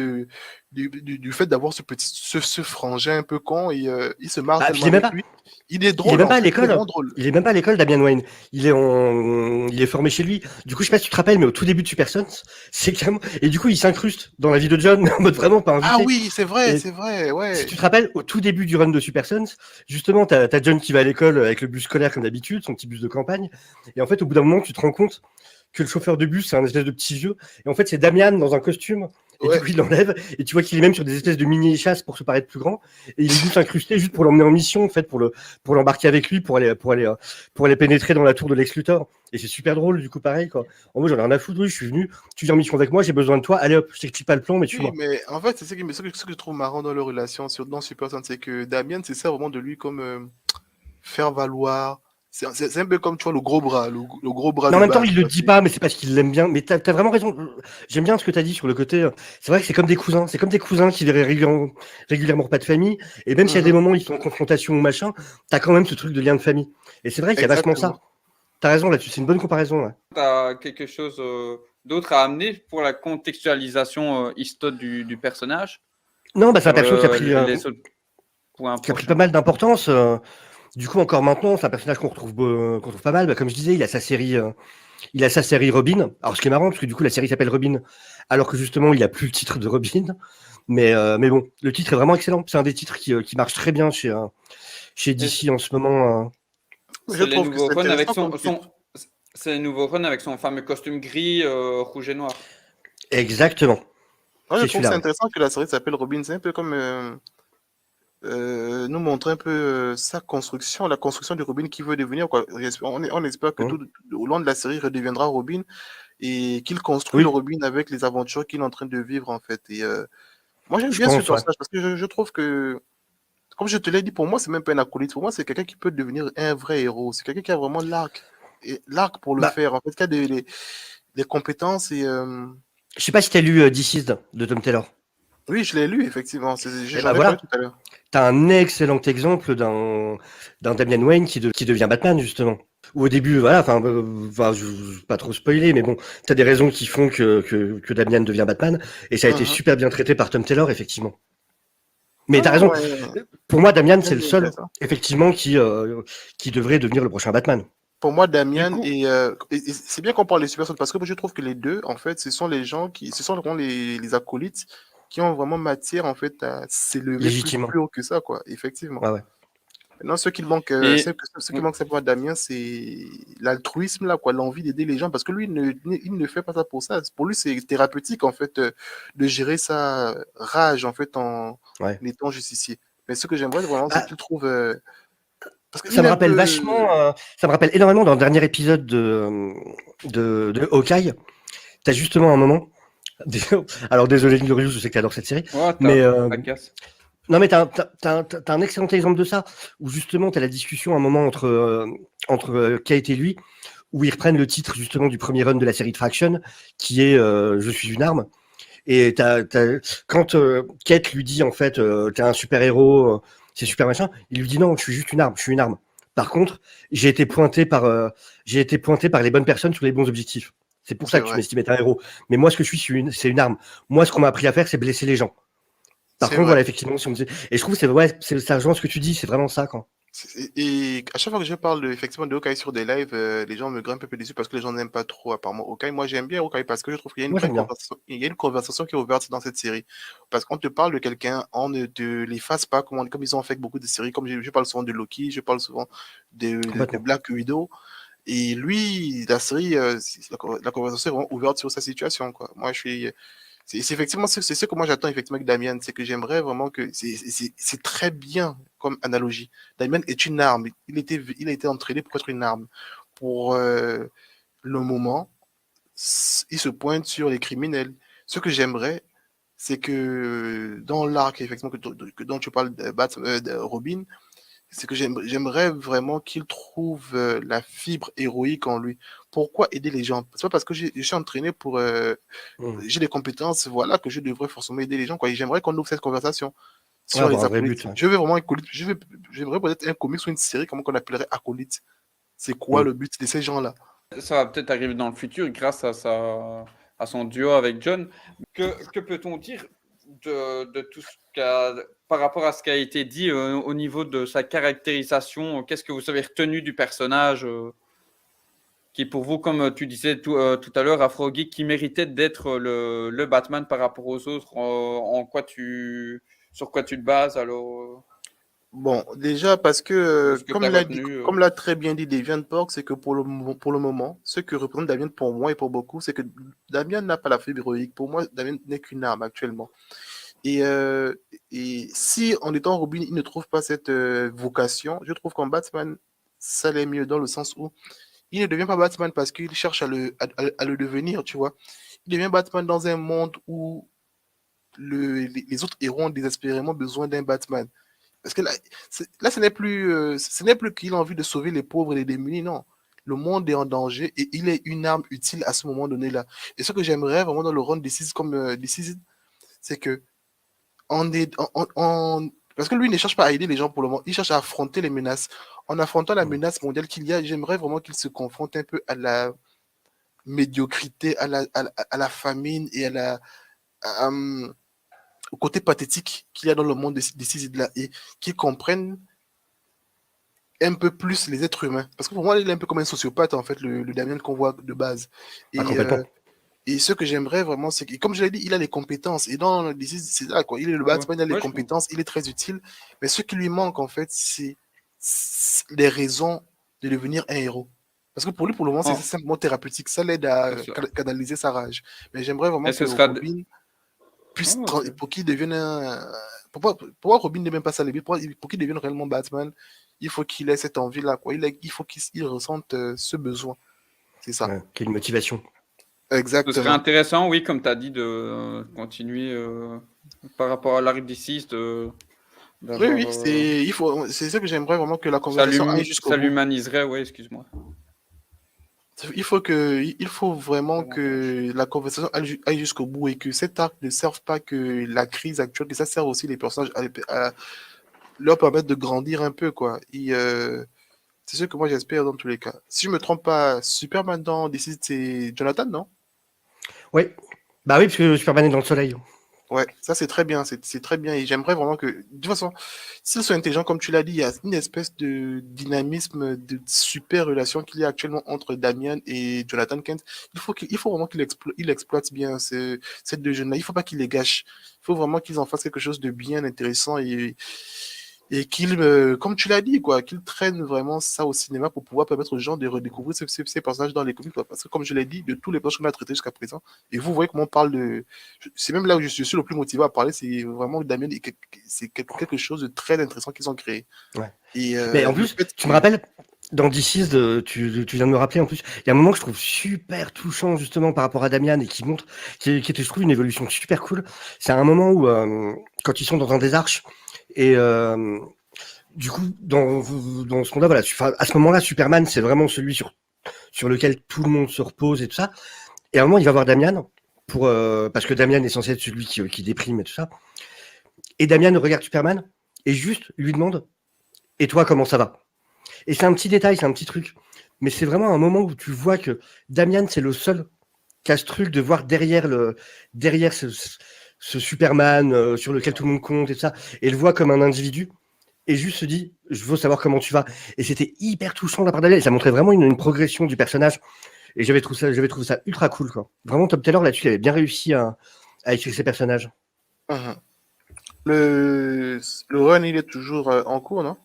du fait d'avoir ce frangin un peu con et il se marre Bah, puis tellement avec lui. Il est il est drôle même en pas à fait, il est l'école. vraiment drôle. Il est même pas à l'école, Damian Wayne. Il est formé chez lui. Du coup, je sais pas si tu te rappelles, mais au tout début de Super Sons, c'est carrément, et du coup, il s'incruste dans la vie de John, mais en mode vraiment pas Ah invité. oui, Et c'est vrai, si ouais. tu te rappelles, au tout début du run de Super Sons, justement, t'as John qui va à l'école avec le bus scolaire comme d'habitude, son petit bus de campagne. Et en fait, au bout d'un moment, tu te rends compte que le chauffeur de bus, c'est un espèce de petit vieux. Et en fait, c'est Damian dans un costume. Et Ouais, du coup, il l'enlève. Et tu vois qu'il est même sur des espèces de mini-échasses pour se paraître plus grand. Et il est juste incrusté juste pour l'emmener en mission, en fait, pour l'embarquer avec lui, pour aller pénétrer dans la tour de Lex Luthor. Et c'est super drôle, du coup, pareil, quoi. En gros, j'en ai rien à foutre. Oui, je suis venu. Tu viens en mission avec moi, j'ai besoin de toi. Allez hop, je t'explique pas le plan, mais oui, suis-moi. mais en fait, c'est ce que je trouve marrant dans leur relation dans Super Son, c'est que Damien, c'est ça vraiment de lui comme faire valoir. C'est un peu comme tu vois le gros bras, le gros bras Mais en de même temps, base, il le quoi. dit pas, mais c'est parce qu'il l'aime bien. Mais t'as vraiment raison. J'aime bien ce que t'as dit sur le côté. C'est vrai que c'est comme des cousins. C'est comme des cousins qui verraient régulièrement repas de famille. Et même s'il y a des Mhm, moments où ils sont en confrontation ou machin, t'as quand même ce truc de lien de famille. Et c'est vrai qu'il y a vachement exactement. ça. T'as raison là-dessus. C'est une bonne comparaison. Là. Tu as quelque chose d'autre à amener pour la contextualisation historique du personnage Non, bah c'est un sur perso les autres points qui a pris pas prochains? mal d'importance. Du coup, encore maintenant, c'est un personnage qu'on trouve pas mal. Bah, comme je disais, il a sa série Robin. Alors, ce qui est marrant, parce que du coup, la série s'appelle Robin, alors que justement, il a plus le titre de Robin. Mais bon, le titre est vraiment excellent. C'est un des titres qui marche très bien chez Et DC en ce moment. Je c'est les trouve que nouveaux c'est runs avec intéressant comme titre. c'est les nouveaux runs avec son fameux costume gris, rouge et noir. Exactement. Moi, je C'est trouve que c'est celui-là, ouais. intéressant que la série s'appelle Robin. C'est un peu comme nous montrer un peu sa construction, la construction de Robin qui veut devenir, quoi. On espère que Hein. au long de la série, il redeviendra Robin et qu'il construit le Oui, Robin avec les aventures qu'il est en train de vivre, en fait. Et moi, j'aime je bien ce pense, ouais. personnage parce que je trouve que, comme je te l'ai dit, pour moi, c'est même pas un acolyte. Pour moi, c'est quelqu'un qui peut devenir un vrai héros. C'est quelqu'un qui a vraiment l'arc. Et l'arc pour le Bah, faire, en fait, qui a des compétences et je sais pas si t'as lu Deceased de Tom Taylor. oui, je l'ai lu, effectivement. Et bah J'en ai parlé voilà, tout à l'heure. t'as un excellent exemple d'un Damian Wayne qui devient Batman, justement. Ou au début, voilà, je vais pas trop spoiler, mais bon, t'as des raisons qui font que Damian devient Batman, et ça a été Mhm. super bien traité par Tom Taylor, effectivement. Mais t'as Ah, raison. ouais, Pour moi, Damian, bien, c'est le bien seul, intéressant. effectivement, qui devrait devenir le prochain Batman. Pour moi, Du Damian coup, et c'est bien qu'on parle des super personnes parce que moi, je trouve que les deux, en fait, ce sont vraiment les acolytes qui ont vraiment matière, en fait, à s'élever Légitimement. plus haut que ça, quoi, effectivement. Ouais, ouais. Maintenant, et ce qui manque, c'est pour Damien, c'est l'altruisme, là, quoi, l'envie d'aider les gens, parce que lui, il ne fait pas ça pour ça. Pour lui, c'est thérapeutique, en fait, de gérer sa rage, en fait, en Ouais. étant justicier. Mais ce que j'aimerais vraiment, c'est Bah, qu'il trouve, parce ça qu'il me est un rappelle peu, vachement, ça me rappelle énormément dans le dernier épisode de Hawkeye. T'as justement un moment. Alors désolé, Glorious, je sais que t'adores cette série, ouais, mais ta casse. non, mais t'as un excellent exemple de ça, où justement t'as la discussion à un moment entre Kate et lui, où ils reprennent le titre justement du premier run de la série de Fraction, qui est Je suis une arme. Et quand Kate lui dit en fait t'es un super héros, c'est super machin. Il lui dit non, je suis juste une arme, je suis une arme. Par contre, j'ai été pointé par les bonnes personnes sur les bons objectifs. C'est pour ça C'est que tu vrai. m'estimes être un héros. Mais moi, ce que je suis, c'est une arme. Moi, ce qu'on m'a appris à faire, c'est blesser les gens. Par C'est contre, vrai. voilà, effectivement, si on me dit... Et je trouve que ça rejoint ce que tu dis, c'est vraiment ça, quoi. Et à chaque fois que je parle effectivement de Hawkeye sur des lives, les gens me grimpent un peu dessus parce que les gens n'aiment pas trop apparemment Hawkeye. Moi, j'aime bien Hawkeye parce que je trouve qu'il y a une Moi, vraie j'aime bien. conversation, il y a une conversation qui est ouverte dans cette série. Parce qu'on te parle de quelqu'un, on ne te l'efface pas comme ils ont fait avec beaucoup de séries. Comme je parle souvent de Loki, je parle souvent de Complètement. Black Widow. Et lui, la série, la conversation est vraiment ouverte sur sa situation, quoi. Moi, je suis. C'est effectivement c'est ce que moi j'attends effectivement avec Damien, c'est que j'aimerais vraiment que c'est très bien comme analogie. Damien est une arme, il a été entraîné pour être une arme. Pour le moment, il se pointe sur les criminels. Ce que j'aimerais, c'est que dans l'arc effectivement dont tu parles de Robin, c'est que j'aimerais vraiment qu'il trouve la fibre héroïque en lui. Pourquoi aider les gens? C'est pas parce que je suis entraîné pour j'ai des compétences, voilà, que je devrais forcément aider les gens, quoi. Et j'aimerais qu'on ouvre cette conversation Ouais, sur les avoir un vrai acolytes. but. Ouais. Je veux vraiment j'aimerais peut-être un comics ou une série, comment qu'on appellerait acolytes. C'est quoi le but de ces gens-là? Ça va peut-être arriver dans le futur grâce à son duo avec John. Que peut-on dire de tout ce par rapport à ce qui a été dit au niveau de sa caractérisation? Qu'est-ce que vous avez retenu du personnage qui, pour vous, comme tu disais tout à l'heure, Afro Geek, qui méritait d'être le Batman par rapport aux autres? Sur quoi tu te bases alors? Bon, déjà parce que, Ce que tu as retenu comme l'a très bien dit Deviant Pork, c'est que pour le moment, ce que représente Damien pour moi et pour beaucoup, c'est que Damien n'a pas la fibre héroïque. Pour moi, Damien n'est qu'une arme actuellement. Et, et si en étant Robin, il ne trouve pas cette vocation, je trouve qu'en Batman, ça l'est mieux dans le sens où il ne devient pas Batman parce qu'il cherche à le devenir, tu vois. Il devient Batman dans un monde où les autres héros ont désespérément besoin d'un Batman. Parce que là ce n'est plus qu'il a envie de sauver les pauvres et les démunis, non. Le monde est en danger et il est une arme utile à ce moment donné-là. Et ce que j'aimerais vraiment dans le run Decision comme Decision, c'est que parce que lui ne cherche pas à aider les gens pour le moment, il cherche à affronter les menaces. En affrontant la menace mondiale qu'il y a, j'aimerais vraiment qu'il se confronte un peu à la médiocrité, à la famine et au côté pathétique qu'il y a dans le monde des Cisidla et qu'ils comprennent un peu plus les êtres humains. Parce que pour moi, il est un peu comme un sociopathe, en fait, le Damien qu'on voit de base. Et, Complètement. Et ce que j'aimerais vraiment, c'est que, comme je l'ai dit, il a les compétences. Et dans DC, c'est là, quoi. Il est le Batman, il a les compétences, il est très utile. Mais ce qui lui manque, en fait, c'est les raisons de devenir un héros. Parce que pour lui, pour le moment, c'est simplement thérapeutique. Ça l'aide à canaliser sa rage. Mais j'aimerais vraiment que Robin puisse, pour qu'il devienne un. Pourquoi Robin n'est même pas ça, pour qu'il devienne réellement Batman, il faut qu'il ait cette envie-là, quoi. Il faut qu'il ressente ce besoin. C'est ça. Ouais, qu'il y ait une motivation. Exactement. Ce serait intéressant, oui, comme tu as dit, de continuer par rapport à l'arc D6. Oui, c'est ça que j'aimerais vraiment que la conversation aille jusqu'au bout. Ça l'humaniserait, oui, excuse-moi. Il faut vraiment que la conversation aille jusqu'au bout et que cet arc ne serve pas que la crise actuelle, que ça serve aussi les personnages à leur permettre de grandir un peu, quoi. Et c'est ce que moi j'espère dans tous les cas. Si je me trompe pas, Superman dans DC, c'est Jonathan, non? Oui. Bah oui, parce que Superman est dans le soleil. Ouais, ça c'est très bien, c'est très bien. Et j'aimerais vraiment que, de toute façon, s'ils sont intelligents, comme tu l'as dit, il y a une espèce de dynamisme, de super relation qu'il y a actuellement entre Damian et Jonathan Kent. Il faut vraiment qu'il exploite bien ces deux jeunes-là. Il ne faut pas qu'ils les gâchent. Il faut vraiment qu'ils en fassent quelque chose de bien intéressant et qu'ils, comme tu l'as dit, quoi, qu'ils traînent vraiment ça au cinéma pour pouvoir permettre aux gens de redécouvrir ces personnages dans les comics. Parce que, comme je l'ai dit, de tous les personnages qu'on a traités jusqu'à présent, et vous voyez comment on parle de. C'est même là où je suis le plus motivé à parler, c'est vraiment Damien, c'est quelque chose de très intéressant qu'ils ont créé. Ouais. Mais en plus, tu me rappelles, dans DC, tu viens de me rappeler en plus, il y a un moment que je trouve super touchant justement par rapport à Damian et qui montre, qui était, je trouve, une évolution super cool. C'est un moment où, quand ils sont dans un des arches, et du coup, dans ce monde-là, voilà, à ce moment-là, Superman, c'est vraiment celui sur lequel tout le monde se repose et tout ça. Et à un moment, il va voir Damian, parce que Damian est censé être celui qui déprime et tout ça. Et Damian regarde Superman, et juste lui demande « Et toi, comment ça va ?» Et c'est un petit détail, c'est un petit truc. Mais c'est vraiment un moment où tu vois que Damian, c'est le seul qui a ce truc de voir derrière ce Superman sur lequel tout le monde compte et ça, et le voit comme un individu, et juste se dit, je veux savoir comment tu vas. Et c'était hyper touchant de la part d'elle. Ça montrait vraiment une progression du personnage. Et j'avais trouvé ça ultra cool, quoi. Vraiment, Tom Taylor, là-dessus, il avait bien réussi à écrire ses personnages. Mhm. Le run, il est toujours en cours, non?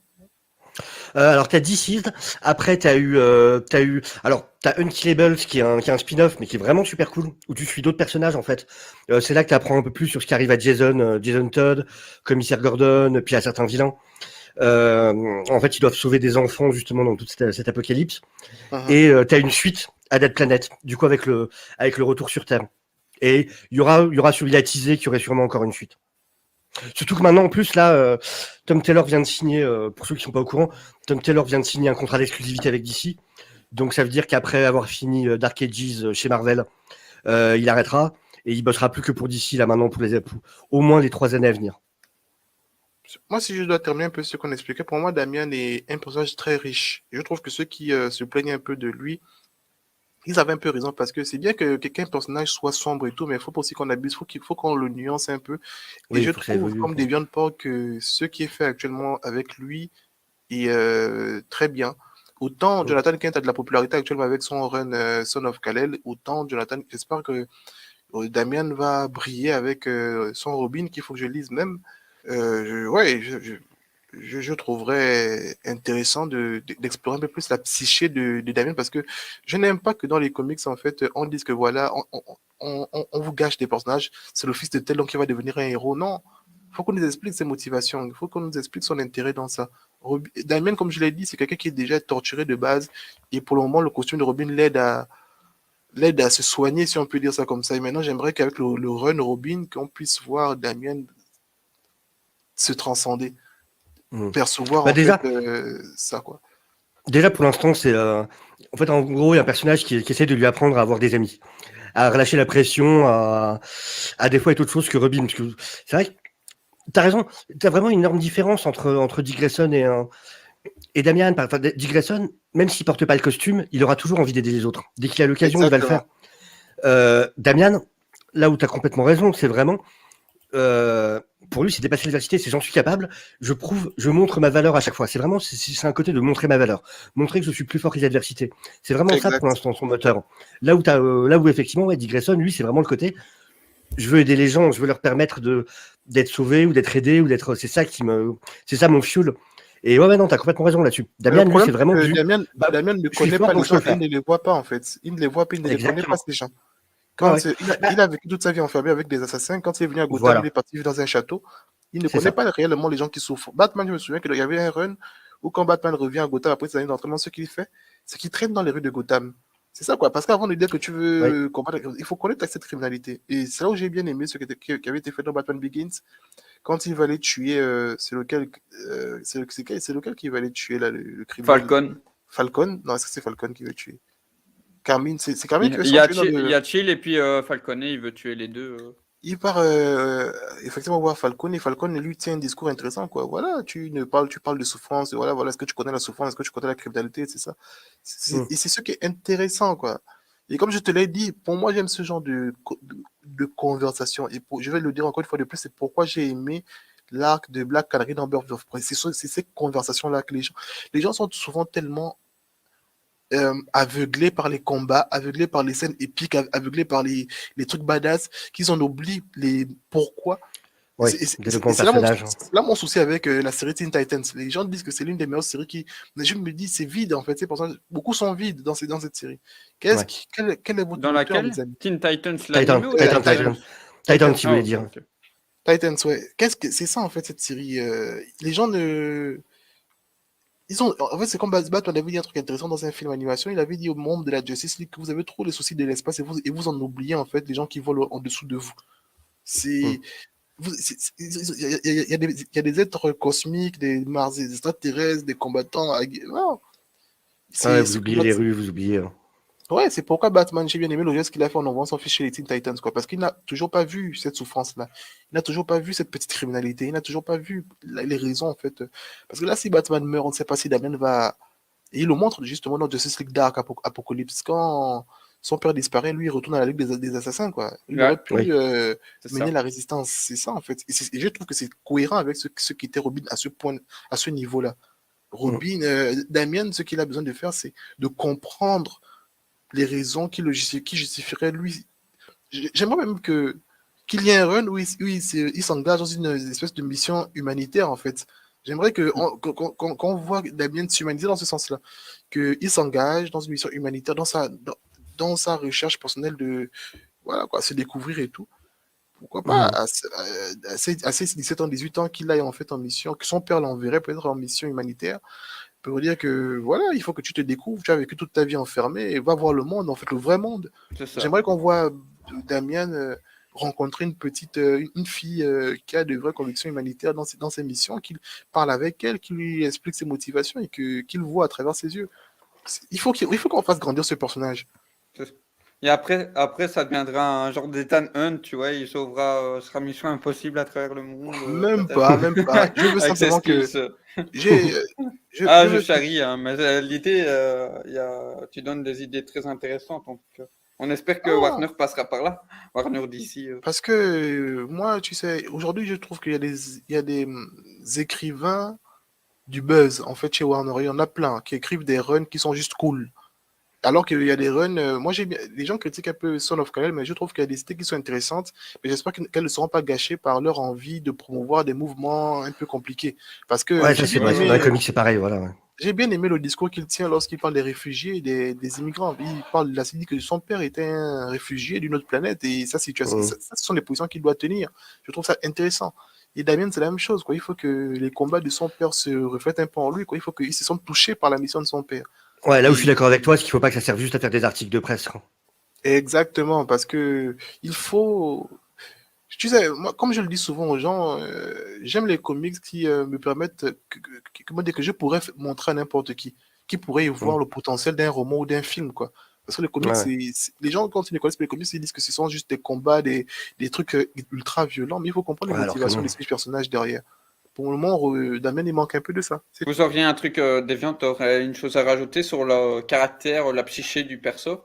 Alors, t'as Deceased. Après, alors, t'as Unkillables, qui est un spin-off, mais qui est vraiment super cool, où tu suis d'autres personnages, en fait. C'est là que t'apprends un peu plus sur ce qui arrive à Jason Todd, Commissaire Gordon, puis à certains vilains. En fait, ils doivent sauver des enfants, justement, dans toute cette apocalypse. Mhm. Et t'as une suite à Dead Planet, du coup, avec le retour sur Terre. Et il y aura celui à teaser qu'il y aurait sûrement encore une suite. Surtout que maintenant, en plus, là, Tom Taylor vient de signer, pour ceux qui sont pas au courant, Tom Taylor vient de signer un contrat d'exclusivité avec DC. Donc ça veut dire qu'après avoir fini Dark Ages chez Marvel, il arrêtera et il bossera plus que pour DC là maintenant pour au moins les 3 années à venir. Moi, si je dois terminer un peu ce qu'on expliquait, pour moi, Damian est un personnage très riche. Je trouve que ceux qui se plaignent un peu de lui, ils avaient un peu raison parce que c'est bien que qu'un personnage soit sombre et tout, mais il faut pas aussi qu'on abuse, il faut qu'on le nuance un peu. Et Oui, il je faut que ça trouve, évolue. comme Deviant Paul, que ce qui est fait actuellement avec lui est très bien. Autant Jonathan Kent a de la popularité actuellement avec son run Son of Kal-El, autant Jonathan, j'espère que Damian va briller avec son Robin, qu'il faut que je lise même. Ouais, je trouverais intéressant d'explorer un peu plus la psyché de Damien parce que je n'aime pas que dans les comics, en fait, on dise que voilà, on vous gâche des personnages, c'est le fils de tel qui va devenir un héros. Non, il faut qu'on nous explique ses motivations, il faut qu'on nous explique son intérêt dans ça. Damien, comme je l'ai dit, c'est quelqu'un qui est déjà torturé de base et pour le moment, le costume de Robin l'aide à se soigner, si on peut dire ça comme ça. Et maintenant, j'aimerais qu'avec le run Robin, qu'on puisse voir Damien se transcender. Percevoir Bah en fait déjà, ça quoi. déjà pour l'instant, c'est en fait en gros il y a un personnage qui essaie de lui apprendre à avoir des amis, à relâcher la pression, à des fois être autre chose que Robin. Parce que c'est vrai que t'as raison, t'as vraiment une énorme différence entre Dick Grayson et Damian. Enfin, Dick Grayson, même s'il porte pas le costume, il aura toujours envie d'aider les autres. Dès qu'il a l'occasion, il va le Exactement. faire. Damian, là où tu as complètement raison, c'est vraiment pour lui, c'est dépasser l'adversité, c'est j'en suis capable, je montre ma valeur à chaque fois. C'est vraiment, c'est un côté de montrer ma valeur, montrer que je suis plus fort que les adversités. C'est vraiment ça pour Exact. l'instant son moteur. Là où effectivement, ouais, Dick Grayson, lui, c'est vraiment le côté, je veux aider les gens, je veux leur permettre d'être sauvés ou d'être aidés ou d'être, c'est ça mon fuel. Et ouais, non, t'as complètement raison là-dessus. Mais le Damien, lui, problème, c'est c'est vraiment que du, bah, Damien ne je suis connaît fort pas les donc je peux gens, le il faire. ne les voit pas en fait. Il ne les voit pas, il ne les connaît pas Exactement. ces gens. Ouais, Quand ouais. Bah, il a vécu toute sa vie enfermé avec des assassins, quand il est venu à Gotham, il est voilà, parti vivre dans un château. Il ne c'est connaît ça. pas réellement les gens qui souffrent. Batman, je me souviens qu'il y avait un run où quand Batman revient à Gotham après ses années d'entraînement, ce qu'il fait, c'est qu'il traîne dans les rues de Gotham. C'est ça quoi, parce qu'avant de dire que tu Ouais. veux combattre, il faut connaître cette criminalité. Et c'est là où j'ai bien aimé qui avait été fait dans Batman Begins, quand il va aller tuer, c'est lequel qui va aller tuer là, le criminel Falcon. Falcon? Non, est-ce que c'est Falcon qui veut tuer? Carmine, c'est Carmine qui veut Il se y faire a, tuer dans Il y le. a Chill et puis Falconet, il veut tuer les deux. Il part effectivement voir Falcon et Falcon lui tient un discours intéressant quoi. Voilà, tu parles de souffrance, voilà, voilà, est-ce que tu connais la souffrance, est-ce que tu connais la criminalité, c'est ça. Mm. Et c'est ce qui est intéressant quoi. Et comme je te l'ai dit, pour moi j'aime ce genre de conversation. Et je vais le dire encore une fois de plus, c'est pourquoi j'ai aimé l'arc de Black Canary dans Birth of Prey. C'est ces conversations-là que les gens sont souvent tellement aveuglés par les combats, aveuglés par les scènes épiques, aveuglés par les trucs badass, qu'ils en oublient les pourquoi. Oui, développement de C'est personnage. là mon souci avec la série Teen Titans. Les gens disent que c'est l'une des meilleures séries qui. Mais je me dis, c'est vide en fait. Beaucoup sont vides dans cette série. Ouais. Quel est votre Dans moteur, laquelle? mes amis? Teen Titans, l'anime ou Titan, Titans? Titan, si vous Ah, voulez ok, dire. ok. Titans, ouais. C'est ça en fait cette série. Les gens ne. En fait, c'est comme Batman, on avait dit un truc intéressant dans un film d'animation. Il avait dit au monde de la Justice League que vous avez trop les soucis de l'espace et vous en oubliez en fait les gens qui volent en dessous de vous. Mm. C'est. Il y a des êtres cosmiques, des extraterrestres, des combattants. Non. Ouais, C'est vous oubliez les rues, vous oubliez. Ouais, c'est pourquoi Batman, j'ai bien aimé le geste qu'il a fait en envoyant son fils chez les Teen Titans, quoi. Parce qu'il n'a toujours pas vu cette souffrance-là. Il n'a toujours pas vu cette petite criminalité. Il n'a toujours pas vu les raisons, en fait. Parce que là, si Batman meurt, on ne sait pas si Damien va. Et il le montre justement dans Justice League Dark Apocalypse. Quand son père disparaît, lui, il retourne à la Ligue des Assassins, quoi. Il Ouais, aurait pu Oui. c'est mener ça. la résistance. C'est ça, en fait. Et je trouve que c'est cohérent avec ce qu'était Robin à ce point, à ce niveau-là. Mm. Robin, Damien, ce qu'il a besoin de faire, c'est de comprendre les raisons qui justifieraient lui. J'aimerais même qu'il y ait un run il s'engage dans une espèce de mission humanitaire, en fait. J'aimerais qu'on voit Damien s'humaniser dans ce sens-là. Qu'il s'engage dans une mission humanitaire, dans sa recherche personnelle de voilà, quoi, se découvrir et tout. Pourquoi pas, Mm. à ses 17 ans, 18 ans, qu'il aille en fait en mission, que son père l'enverrait peut-être en mission humanitaire, pour dire que voilà, il faut que tu te découvres, tu as vécu toute ta vie enfermé, et va voir le monde, en fait, le vrai monde. C'est ça. J'aimerais qu'on voit Damien rencontrer une fille qui a de vraies convictions humanitaires dans ses missions, qu'il parle avec elle, qu'il lui explique ses motivations et qu'il voit à travers ses yeux. Il faut qu'on fasse grandir ce personnage. Et après, ça deviendra un genre d'Ethan Hunt, tu vois, il sauvera, sera mission impossible à travers le monde, Même peut-être. pas, même pas. Je veux Avec ses simplement skills. que j'ai, Ah, je je veux charrie, hein, mais l'idée, tu donnes des idées très intéressantes, en tout cas. On espère que ah, Warner passera par là. Warner d'ici. parce que moi, tu sais, aujourd'hui, je trouve il y a des écrivains du buzz, en fait, chez Warner. Il y en a plein qui écrivent des runs qui sont juste cool. Alors qu'il y a des runs, moi, les gens critiquent un peu Son of Kal-El, mais je trouve qu'il y a des idées qui sont intéressantes, mais j'espère qu'elles ne seront pas gâchées par leur envie de promouvoir des mouvements un peu compliqués. Parce que Ouais, ça c'est Ouais, dans ouais, les ouais. comics, c'est pareil, voilà. Ouais. j'ai bien aimé le discours qu'il tient lorsqu'il parle des réfugiés et des immigrants. Il a dit que son père était un réfugié d'une autre planète et sa situation, Mm. ce sont les positions qu'il doit tenir. Je trouve ça intéressant. Et Damien, c'est la même chose, quoi. Il faut que les combats de son père se reflètent un peu en lui, quoi. Il faut qu'il se sente touché par la mission de son père. Ouais, là où je suis Et d'accord avec toi, c'est qu'il faut pas que ça serve juste à faire des articles de presse, quoi. exactement, parce que il faut. Tu sais, moi, comme je le dis souvent aux gens, j'aime les comics qui me permettent, comment dire, que je pourrais montrer à n'importe qui pourrait y Mm. voir le potentiel d'un roman ou d'un film, quoi. Parce que les comics, Ouais. les gens, quand ils ne connaissent pas les comics, ils disent que ce sont juste des combats, des trucs ultra violents, mais il faut comprendre les Ouais, alors que motivations non. des six personnages derrière. Pour le moment, Damien, il manque un peu de ça. C'est tout. Vous auriez un truc déviant, t'aurais une chose à rajouter sur le caractère, la psyché du perso?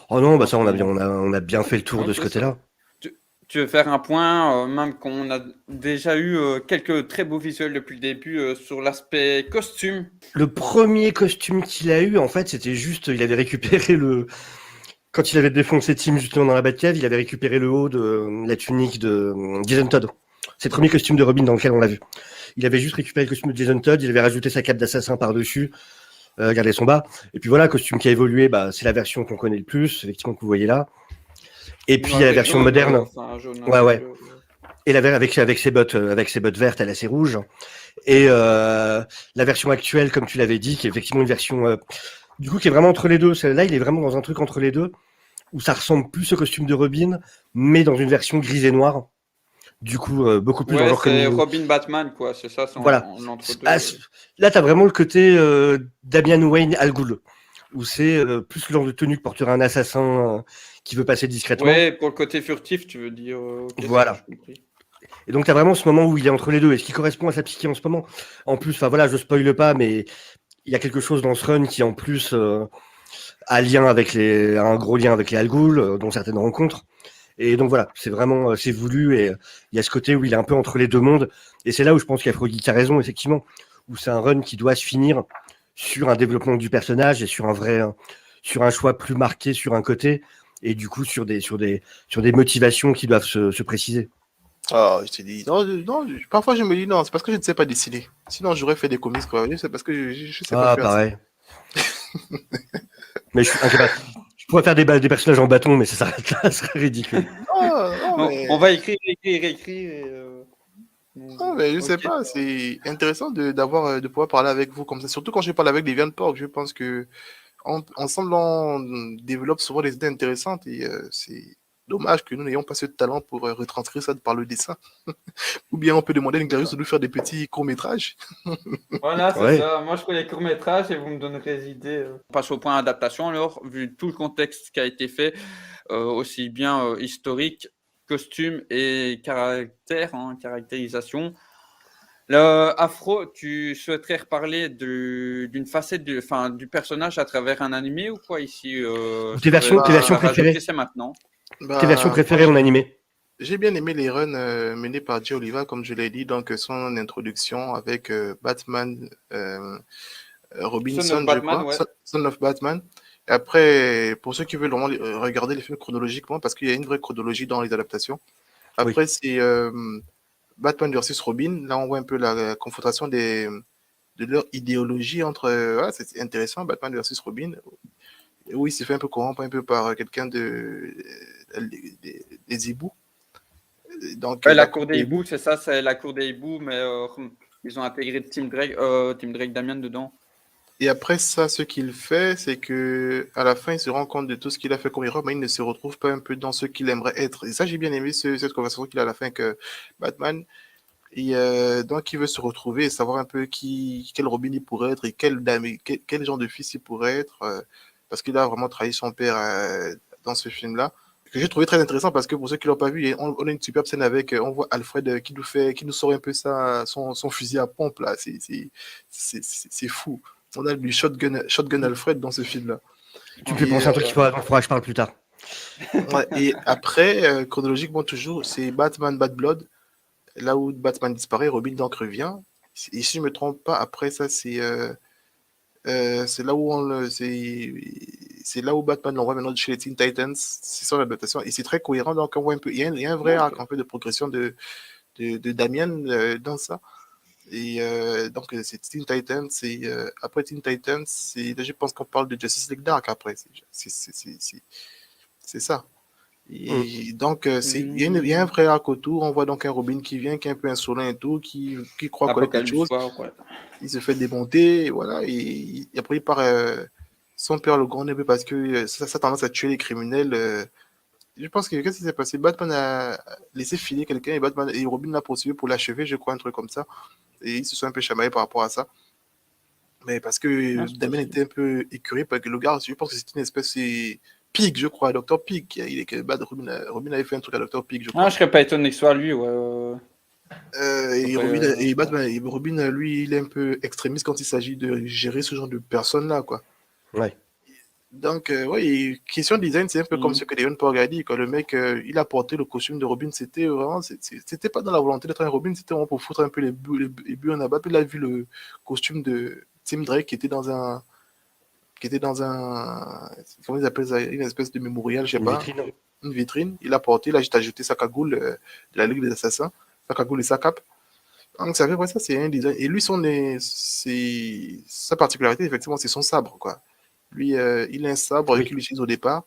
Oh non, bah Dans ça on a bien, son... on a bien fait le tour de Ok, ce ça va. côté-là. Tu veux faire un point, même qu'on a déjà eu quelques très beaux visuels depuis le début sur l'aspect costume. Le premier costume qu'il a eu, en fait, c'était juste, il avait récupéré quand il avait défoncé Tim justement dans la Batcave, il avait récupéré le haut de la tunique de Jason Todd. C'est le premier costume de Robin dans lequel on l'a vu. Il avait juste récupéré le costume de Jason Todd, il avait rajouté sa cape d'assassin par-dessus, gardé son bas. Et puis voilà, costume qui a évolué, bah, c'est la version qu'on connaît le plus, effectivement, que vous voyez là. Et puis il y a la Avec version jaune, moderne. enfin jaune Ouais, ouais. azul. Et avec ses bottes vertes, elle a ses rouges. Et la version actuelle, comme tu l'avais dit, qui est effectivement une version du coup qui est vraiment entre les deux. Là, il est vraiment dans un truc entre les deux, où ça ressemble plus au costume de Robin, mais dans une version grise et noire. Du coup, beaucoup plus dans le Ouais, genre c'est comme Robin Batman, quoi. C'est ça, c'est voilà. en entre-deux. Ah, là, t'as vraiment le côté Damian Wayne Al Ghul, où c'est plus le genre de tenue que porterait un assassin qui veut passer discrètement. Ouais, pour le côté furtif, tu veux dire. Ok, ça va, Voilà. je compris. Et donc, t'as vraiment ce moment où il est entre les deux, et ce qui correspond à sa psyché en ce moment. En plus, enfin voilà, je spoile pas, mais il y a quelque chose dans ce run qui, en plus, a un gros lien avec les Al Ghul, dont certaines rencontres. Et donc voilà, c'est vraiment, c'est voulu, et il y a ce côté où il est un peu entre les deux mondes. Et c'est là où je pense qu'Afrogeek a raison, effectivement, où c'est un run qui doit se finir sur un développement du personnage et sur un choix plus marqué sur un côté, et du coup sur des motivations qui doivent se préciser. Ah, je te dis, non, non, parfois je me dis non, c'est parce que je ne sais pas dessiner. Sinon, j'aurais fait des comics, quoi. C'est parce que je sais pas Ah, faire ça. pareil. Mais je suis incapable. Je pourrais faire des personnages en bâton, mais ça s'arrête là, ce serait ridicule. Non, non, On mais, va écrire, écrire, écrire. non, mais je sais Ok. pas, c'est intéressant de pouvoir parler avec vous comme ça. Surtout quand je parle avec des Pork, je pense que ensemble, on développe souvent des idées intéressantes et c'est Dommage que nous n'ayons pas ce talent pour retranscrire ça par le dessin. Ou bien on peut demander à Nickdarius de nous faire des petits courts-métrages. Voilà, c'est Ouais. ça. Moi, je ferai les courts-métrages et vous me donnerez des idées. On passe au point adaptation alors, vu tout le contexte qui a été fait, aussi bien historique, costume et caractère, caractérisation. Afro, tu souhaiterais reparler d'une facette du personnage à travers un animé ou quoi ici Tes versions rajouter, préférées c'est maintenant. Tes versions Bah, préférées en animé? j'ai bien aimé les runs menés par Jay Oliva, comme je l'ai dit, donc son introduction avec Batman, Son of Robinson, je Batman, crois, ouais. Son of Batman. Et après, pour ceux qui veulent vraiment regarder les films chronologiquement, parce qu'il y a une vraie chronologie dans les adaptations. Oui. Après, c'est Batman versus Robin. Là, on voit un peu la confrontation de leur idéologie entre. C'est intéressant, Batman versus Robin. Oui, il s'est fait un peu corrompre un peu par quelqu'un des hiboux. Donc, Ouais, la la cour des hiboux, c'est ça, c'est la cour des hiboux, mais ils ont intégré Team Drake Damian dedans. Et après ça, ce qu'il fait, c'est que à la fin, il se rend compte de tout ce qu'il a fait comme erreur, mais il ne se retrouve pas un peu dans ce qu'il aimerait être. Et ça, j'ai bien aimé cette conversation qu'il a à la fin que Batman. Et donc, il veut se retrouver et savoir un peu quel Robin il pourrait être et quel genre de fils il pourrait être, parce qu'il a vraiment trahi son père dans ce film-là. Que j'ai trouvé très intéressant parce que pour ceux qui l'ont pas vu, on a une superbe scène avec, on voit Alfred qui nous sort un peu son fusil à pompe là. C'est fou. On a du shotgun Alfred dans ce film-là. Tu me fais Et, penser à un truc qu'il faudra que je parle plus tard. ouais, et après, chronologiquement toujours, c'est Batman Bad Blood. Là où Batman disparaît, Robin donc revient. Et si je me trompe pas, après ça, c'est là où c'est là où Batman l'envoie maintenant chez les Teen Titans. C'est son adaptation et c'est très cohérent. Donc on voit un peu, il y a un vrai arc en fait de progression de Damian dans ça. Et donc c'est Teen Titans. Après Teen Titans, je pense qu'on parle de Justice League Dark après. C'est ça. Et donc, il y a un vrai arc autour. On voit donc un Robin qui vient, qui est un peu insolent et tout, qui croit connaître quelque Apocalypse chose. War, ouais. Il se fait démonter, et voilà. Et après, il part. Son père le grand neveu parce que ça a tendance à tuer les criminels. Je pense que qu'est-ce qui s'est passé? Batman a laissé filer quelqu'un et Robin l'a poursuivi pour l'achever, je crois, un truc comme ça. Et ils se sont un peu chamaillés par rapport à ça. Mais parce que Ah, c'est Damien possible. était un peu écœuré parce que le gars, je pense que c'était une espèce. Pig, je crois, Dr. Pig. Robin avait fait un truc à Dr. Pig, je Ah, crois. je serais pas étonné que ce soit lui, ouais. Et Après, Robin, lui, il est un peu extrémiste quand il s'agit de gérer ce genre de personnes-là, quoi. Ouais. Donc, ouais, et question de design, c'est un peu comme ce que Devon Porg a dit, quand le mec, il a porté le costume de Robin, c'était vraiment, c'était pas dans la volonté d'être un Robin, c'était vraiment pour foutre un peu les buts en abat. Puis il a vu le costume de Tim Drake comment ils appellent ça, une espèce de mémorial, je sais Une pas, vitrine. une vitrine. Il a porté, il a juste ajouté sa cagoule de la Ligue des Assassins, sa cagoule et sa cape. Donc, ça fait quoi ça, c'est un design. Et lui, sa particularité, effectivement, c'est son sabre, quoi. Lui, il a un sabre Oui. qu'il utilise au départ.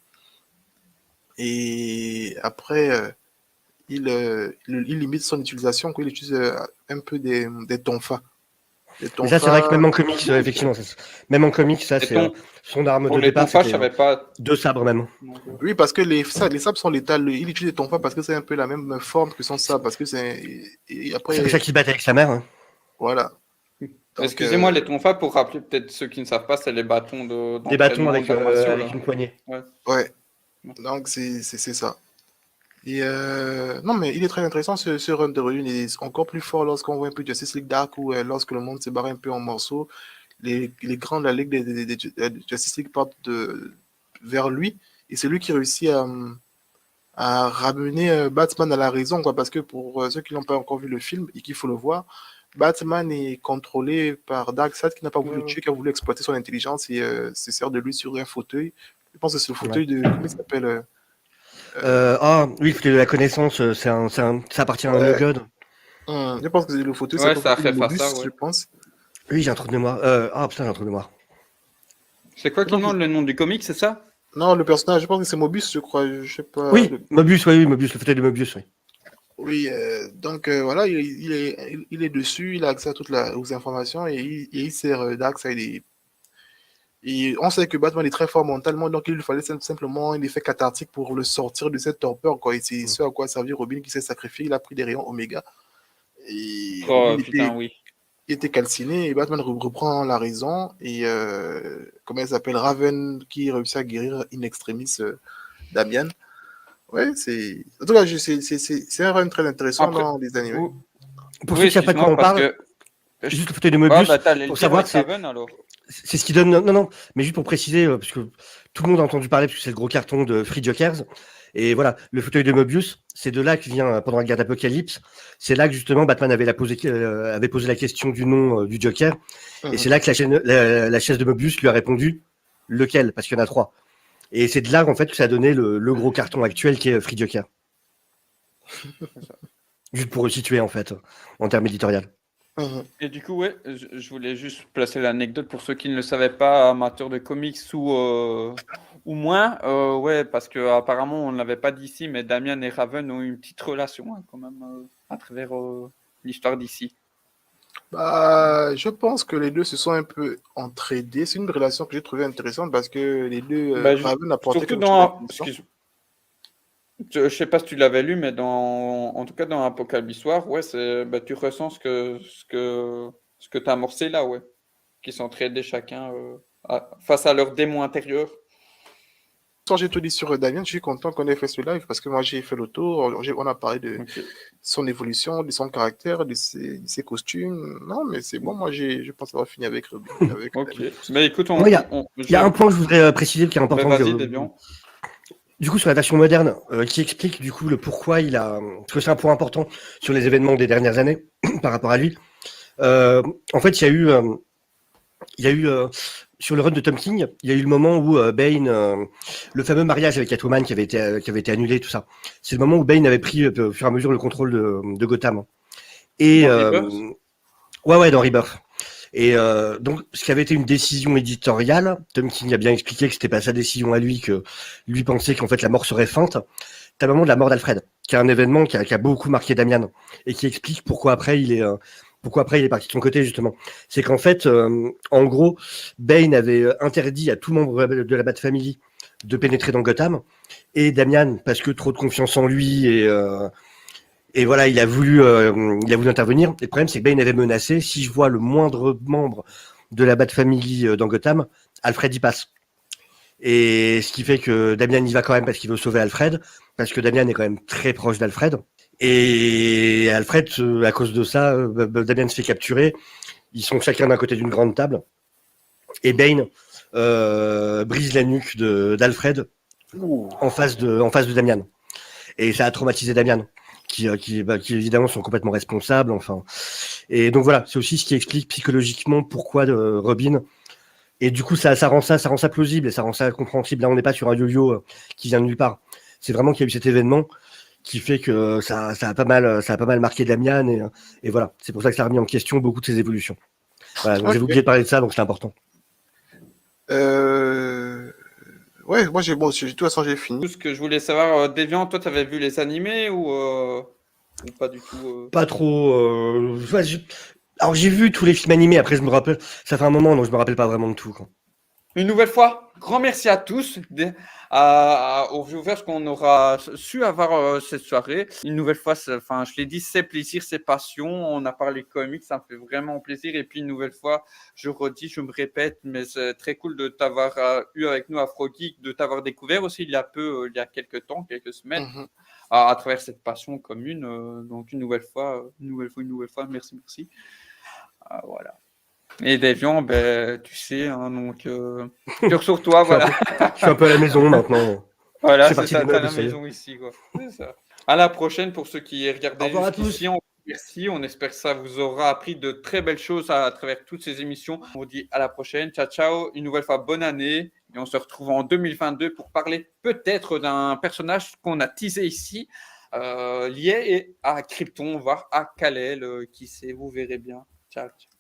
Et après, il limite son utilisation, quoi. Il utilise un peu des tonfas. Mais ça, c'est vrai que même en comics, effectivement, même en comics, ça, Et c'est son arme pour de les départ, tonfas, je c'était savais pas. 2 sabres même. Oui, parce que les sabres sont létales. Il utilise des tonfas parce que c'est un peu la même forme que son sabre. Parce que et C'est pour ça après, qu'il se battait avec sa mère. Hein. voilà. Donc, Excusez-moi, les tonfas, pour rappeler peut-être ceux qui ne savent pas, c'est les bâtons Des bâtons d'entraînement avec, d'arts martiaux, avec là. une poignée. Ouais. ouais. Donc, c'est ça. Et non, mais il est très intéressant ce run de Ruin. Il est encore plus fort lorsqu'on voit un peu Justice League Dark ou lorsque le monde s'est barré un peu en morceaux. Les grands de la Ligue des Justice League partent vers lui. Et c'est lui qui réussit à ramener Batman à la raison, quoi. Parce que pour ceux qui n'ont pas encore vu le film et qu'il faut le voir, Batman est contrôlé par Darkseid qui n'a pas voulu le tuer, qui a voulu exploiter son intelligence et se sert de lui sur un fauteuil. Je pense que c'est le fauteuil de. Comment il s'appelle Oui, de la connaissance, ça appartient à un ouais. God. Je pense que c'est le fauteuil, c'est Ouais, pas le ça a fauteuil fait de faire Mobius, ça, ouais. je pense. Oui, j'ai un trou de mémoire. Putain, j'ai un trou de mémoire. C'est quoi qui Non, demande le nom du comic, c'est ça? non, le personnage, je pense que c'est Mobius, je crois. Je sais pas. Oui, Mobius, oui, Mobius, le fauteuil de Mobius, oui. Oui, donc voilà, il est dessus, il a accès à aux informations et il sert Darkseid Et on sait que Batman est très fort mentalement, donc il lui fallait simplement un effet cathartique pour le sortir de cette torpeur, quoi. Et c'est ce à quoi a servi Robin qui s'est sacrifié. Il a pris des rayons Oméga. Et Oh, Robin putain, oui. était calciné et Batman reprend la raison. Et comment elle s'appelle, Raven qui réussit à guérir in extremis Damian. Ouais, c'est. En tout cas, c'est un run très intéressant Après, dans les animés. Pour oui, ceux qui savent pas de quoi excuse-moi, on parce parle, que. juste le fauteuil de Ouais, Mobius, bah, t'allais le pour dire savoir, avec Raven alors. c'est ce qui donne. Non, non, mais juste pour préciser, parce que tout le monde a entendu parler, parce que c'est le gros carton de Free Jokers. Et voilà, le fauteuil de Mobius, c'est de là que vient, pendant la guerre d'Apocalypse, c'est là que justement Batman avait posé la question du nom du Joker. Et c'est là que la chaise de Mobius lui a répondu lequel, parce qu'il y en a 3. Et c'est de là en fait que ça a donné le gros carton actuel qui est Free Joker. Juste pour resituer en fait, en termes éditorial. Et du coup, ouais, je voulais juste placer l'anecdote pour ceux qui ne le savaient pas, amateurs de comics ou moins. Ouais, parce que apparemment on ne l'avait pas dit ici, mais Damian et Raven ont eu une petite relation hein, quand même à travers l'histoire d'ici. Bah, je pense que les deux se sont un peu entraidés. C'est une relation que j'ai trouvée intéressante parce que les deux, Bah, Raven apportait surtout quelque chose dans, d'intéressant. je sais pas si tu l'avais lu, mais en tout cas dans Apocalypse War, ouais, bah, tu ressens ce que tu as amorcé là, ouais, qui s'entraidaient chacun face à leur démon intérieur. Quand j'ai tout dit sur Damien, je suis content qu'on ait fait ce live parce que moi j'ai fait le tour. On a parlé de Ok. son évolution, de son caractère, de ses costumes. Non, mais c'est bon, moi je pense avoir fini avec Robin. Avec Ok. Damien. Mais écoute, Il y a un point que je voudrais préciser qui est important. Vas-y, Deviant. Du coup, sur la version moderne, qui explique du coup le pourquoi il a. Parce que c'est un point important sur les événements des dernières années par rapport à lui. En fait, il y a eu sur le run de Tom King, il y a eu le moment où Bane, le fameux mariage avec Catwoman qui avait été annulé, tout ça. C'est le moment où Bane avait pris au fur et à mesure le contrôle de Gotham. Et Dans Rebirth ouais, dans Rebirth. Et donc, ce qui avait été une décision éditoriale, Tom King a bien expliqué que c'était pas sa décision à lui, que lui pensait qu'en fait la mort serait feinte. T'as le moment de la mort d'Alfred, qui est un événement qui a beaucoup marqué Damian et qui explique pourquoi après il est parti de son côté justement. C'est qu'en fait, en gros, Bane avait interdit à tout membre de la Bat Family de pénétrer dans Gotham et Damian, parce que trop de confiance en lui et voilà, il a voulu intervenir. Et le problème, c'est que Bane avait menacé, si je vois le moindre membre de la Bat Family dans Gotham, Alfred y passe. Et ce qui fait que Damian y va quand même parce qu'il veut sauver Alfred, parce que Damian est quand même très proche d'Alfred. Et Alfred, à cause de ça, Damian se fait capturer. Ils sont chacun d'un côté d'une grande table. Et Bane brise la nuque d'Alfred en face de Damian. Et ça a traumatisé Damian, qui évidemment sont complètement responsables. Enfin, et donc voilà, c'est aussi ce qui explique psychologiquement pourquoi Robin. Et du coup, ça rend ça plausible et ça rend ça compréhensible. Là, on n'est pas sur un yo-yo qui vient de nulle part. C'est vraiment qu'il y a eu cet événement qui fait que ça a pas mal marqué Damian et voilà. C'est pour ça que ça a remis en question beaucoup de ses évolutions. Voilà, donc Ok. j'ai oublié de parler de ça, donc c'est important. Ouais, moi de toute façon j'ai fini. Tout ce que je voulais savoir, Deviant, toi, tu avais vu les animés ou pas du tout Pas trop. Alors j'ai vu tous les films animés. Après, je me rappelle. Ça fait un moment, donc je me rappelle pas vraiment de tout, quoi. Une nouvelle fois, grand merci à tous, aux viewers qu'on aura su avoir cette soirée. Une nouvelle fois, enfin, je l'ai dit, c'est plaisir, c'est passion. On a parlé comics, ça me fait vraiment plaisir. Et puis, une nouvelle fois, je redis, je me répète, mais c'est très cool de t'avoir eu avec nous à Afrogeek, de t'avoir découvert aussi il y a quelques temps, quelques semaines, à travers cette passion commune. Donc, une nouvelle fois, merci. Voilà. Et Deviant, ben, tu sais, hein, donc, cœur sur toi, voilà. Je suis un peu à la maison maintenant. Voilà, C'est c'est parti ça, des t'as meubles, la ça y est. maison ici, quoi. C'est ça. À la prochaine pour ceux qui Au regardaient revoir à jusqu'ici. Merci, on espère que ça vous aura appris de très belles choses à travers toutes ces émissions. On vous dit à la prochaine. Ciao, ciao. Une nouvelle fois, bonne année. Et on se retrouve en 2022 pour parler peut-être d'un personnage qu'on a teasé ici, lié à Krypton, voire à Kal-El. Qui sait, vous verrez bien. Ciao, ciao.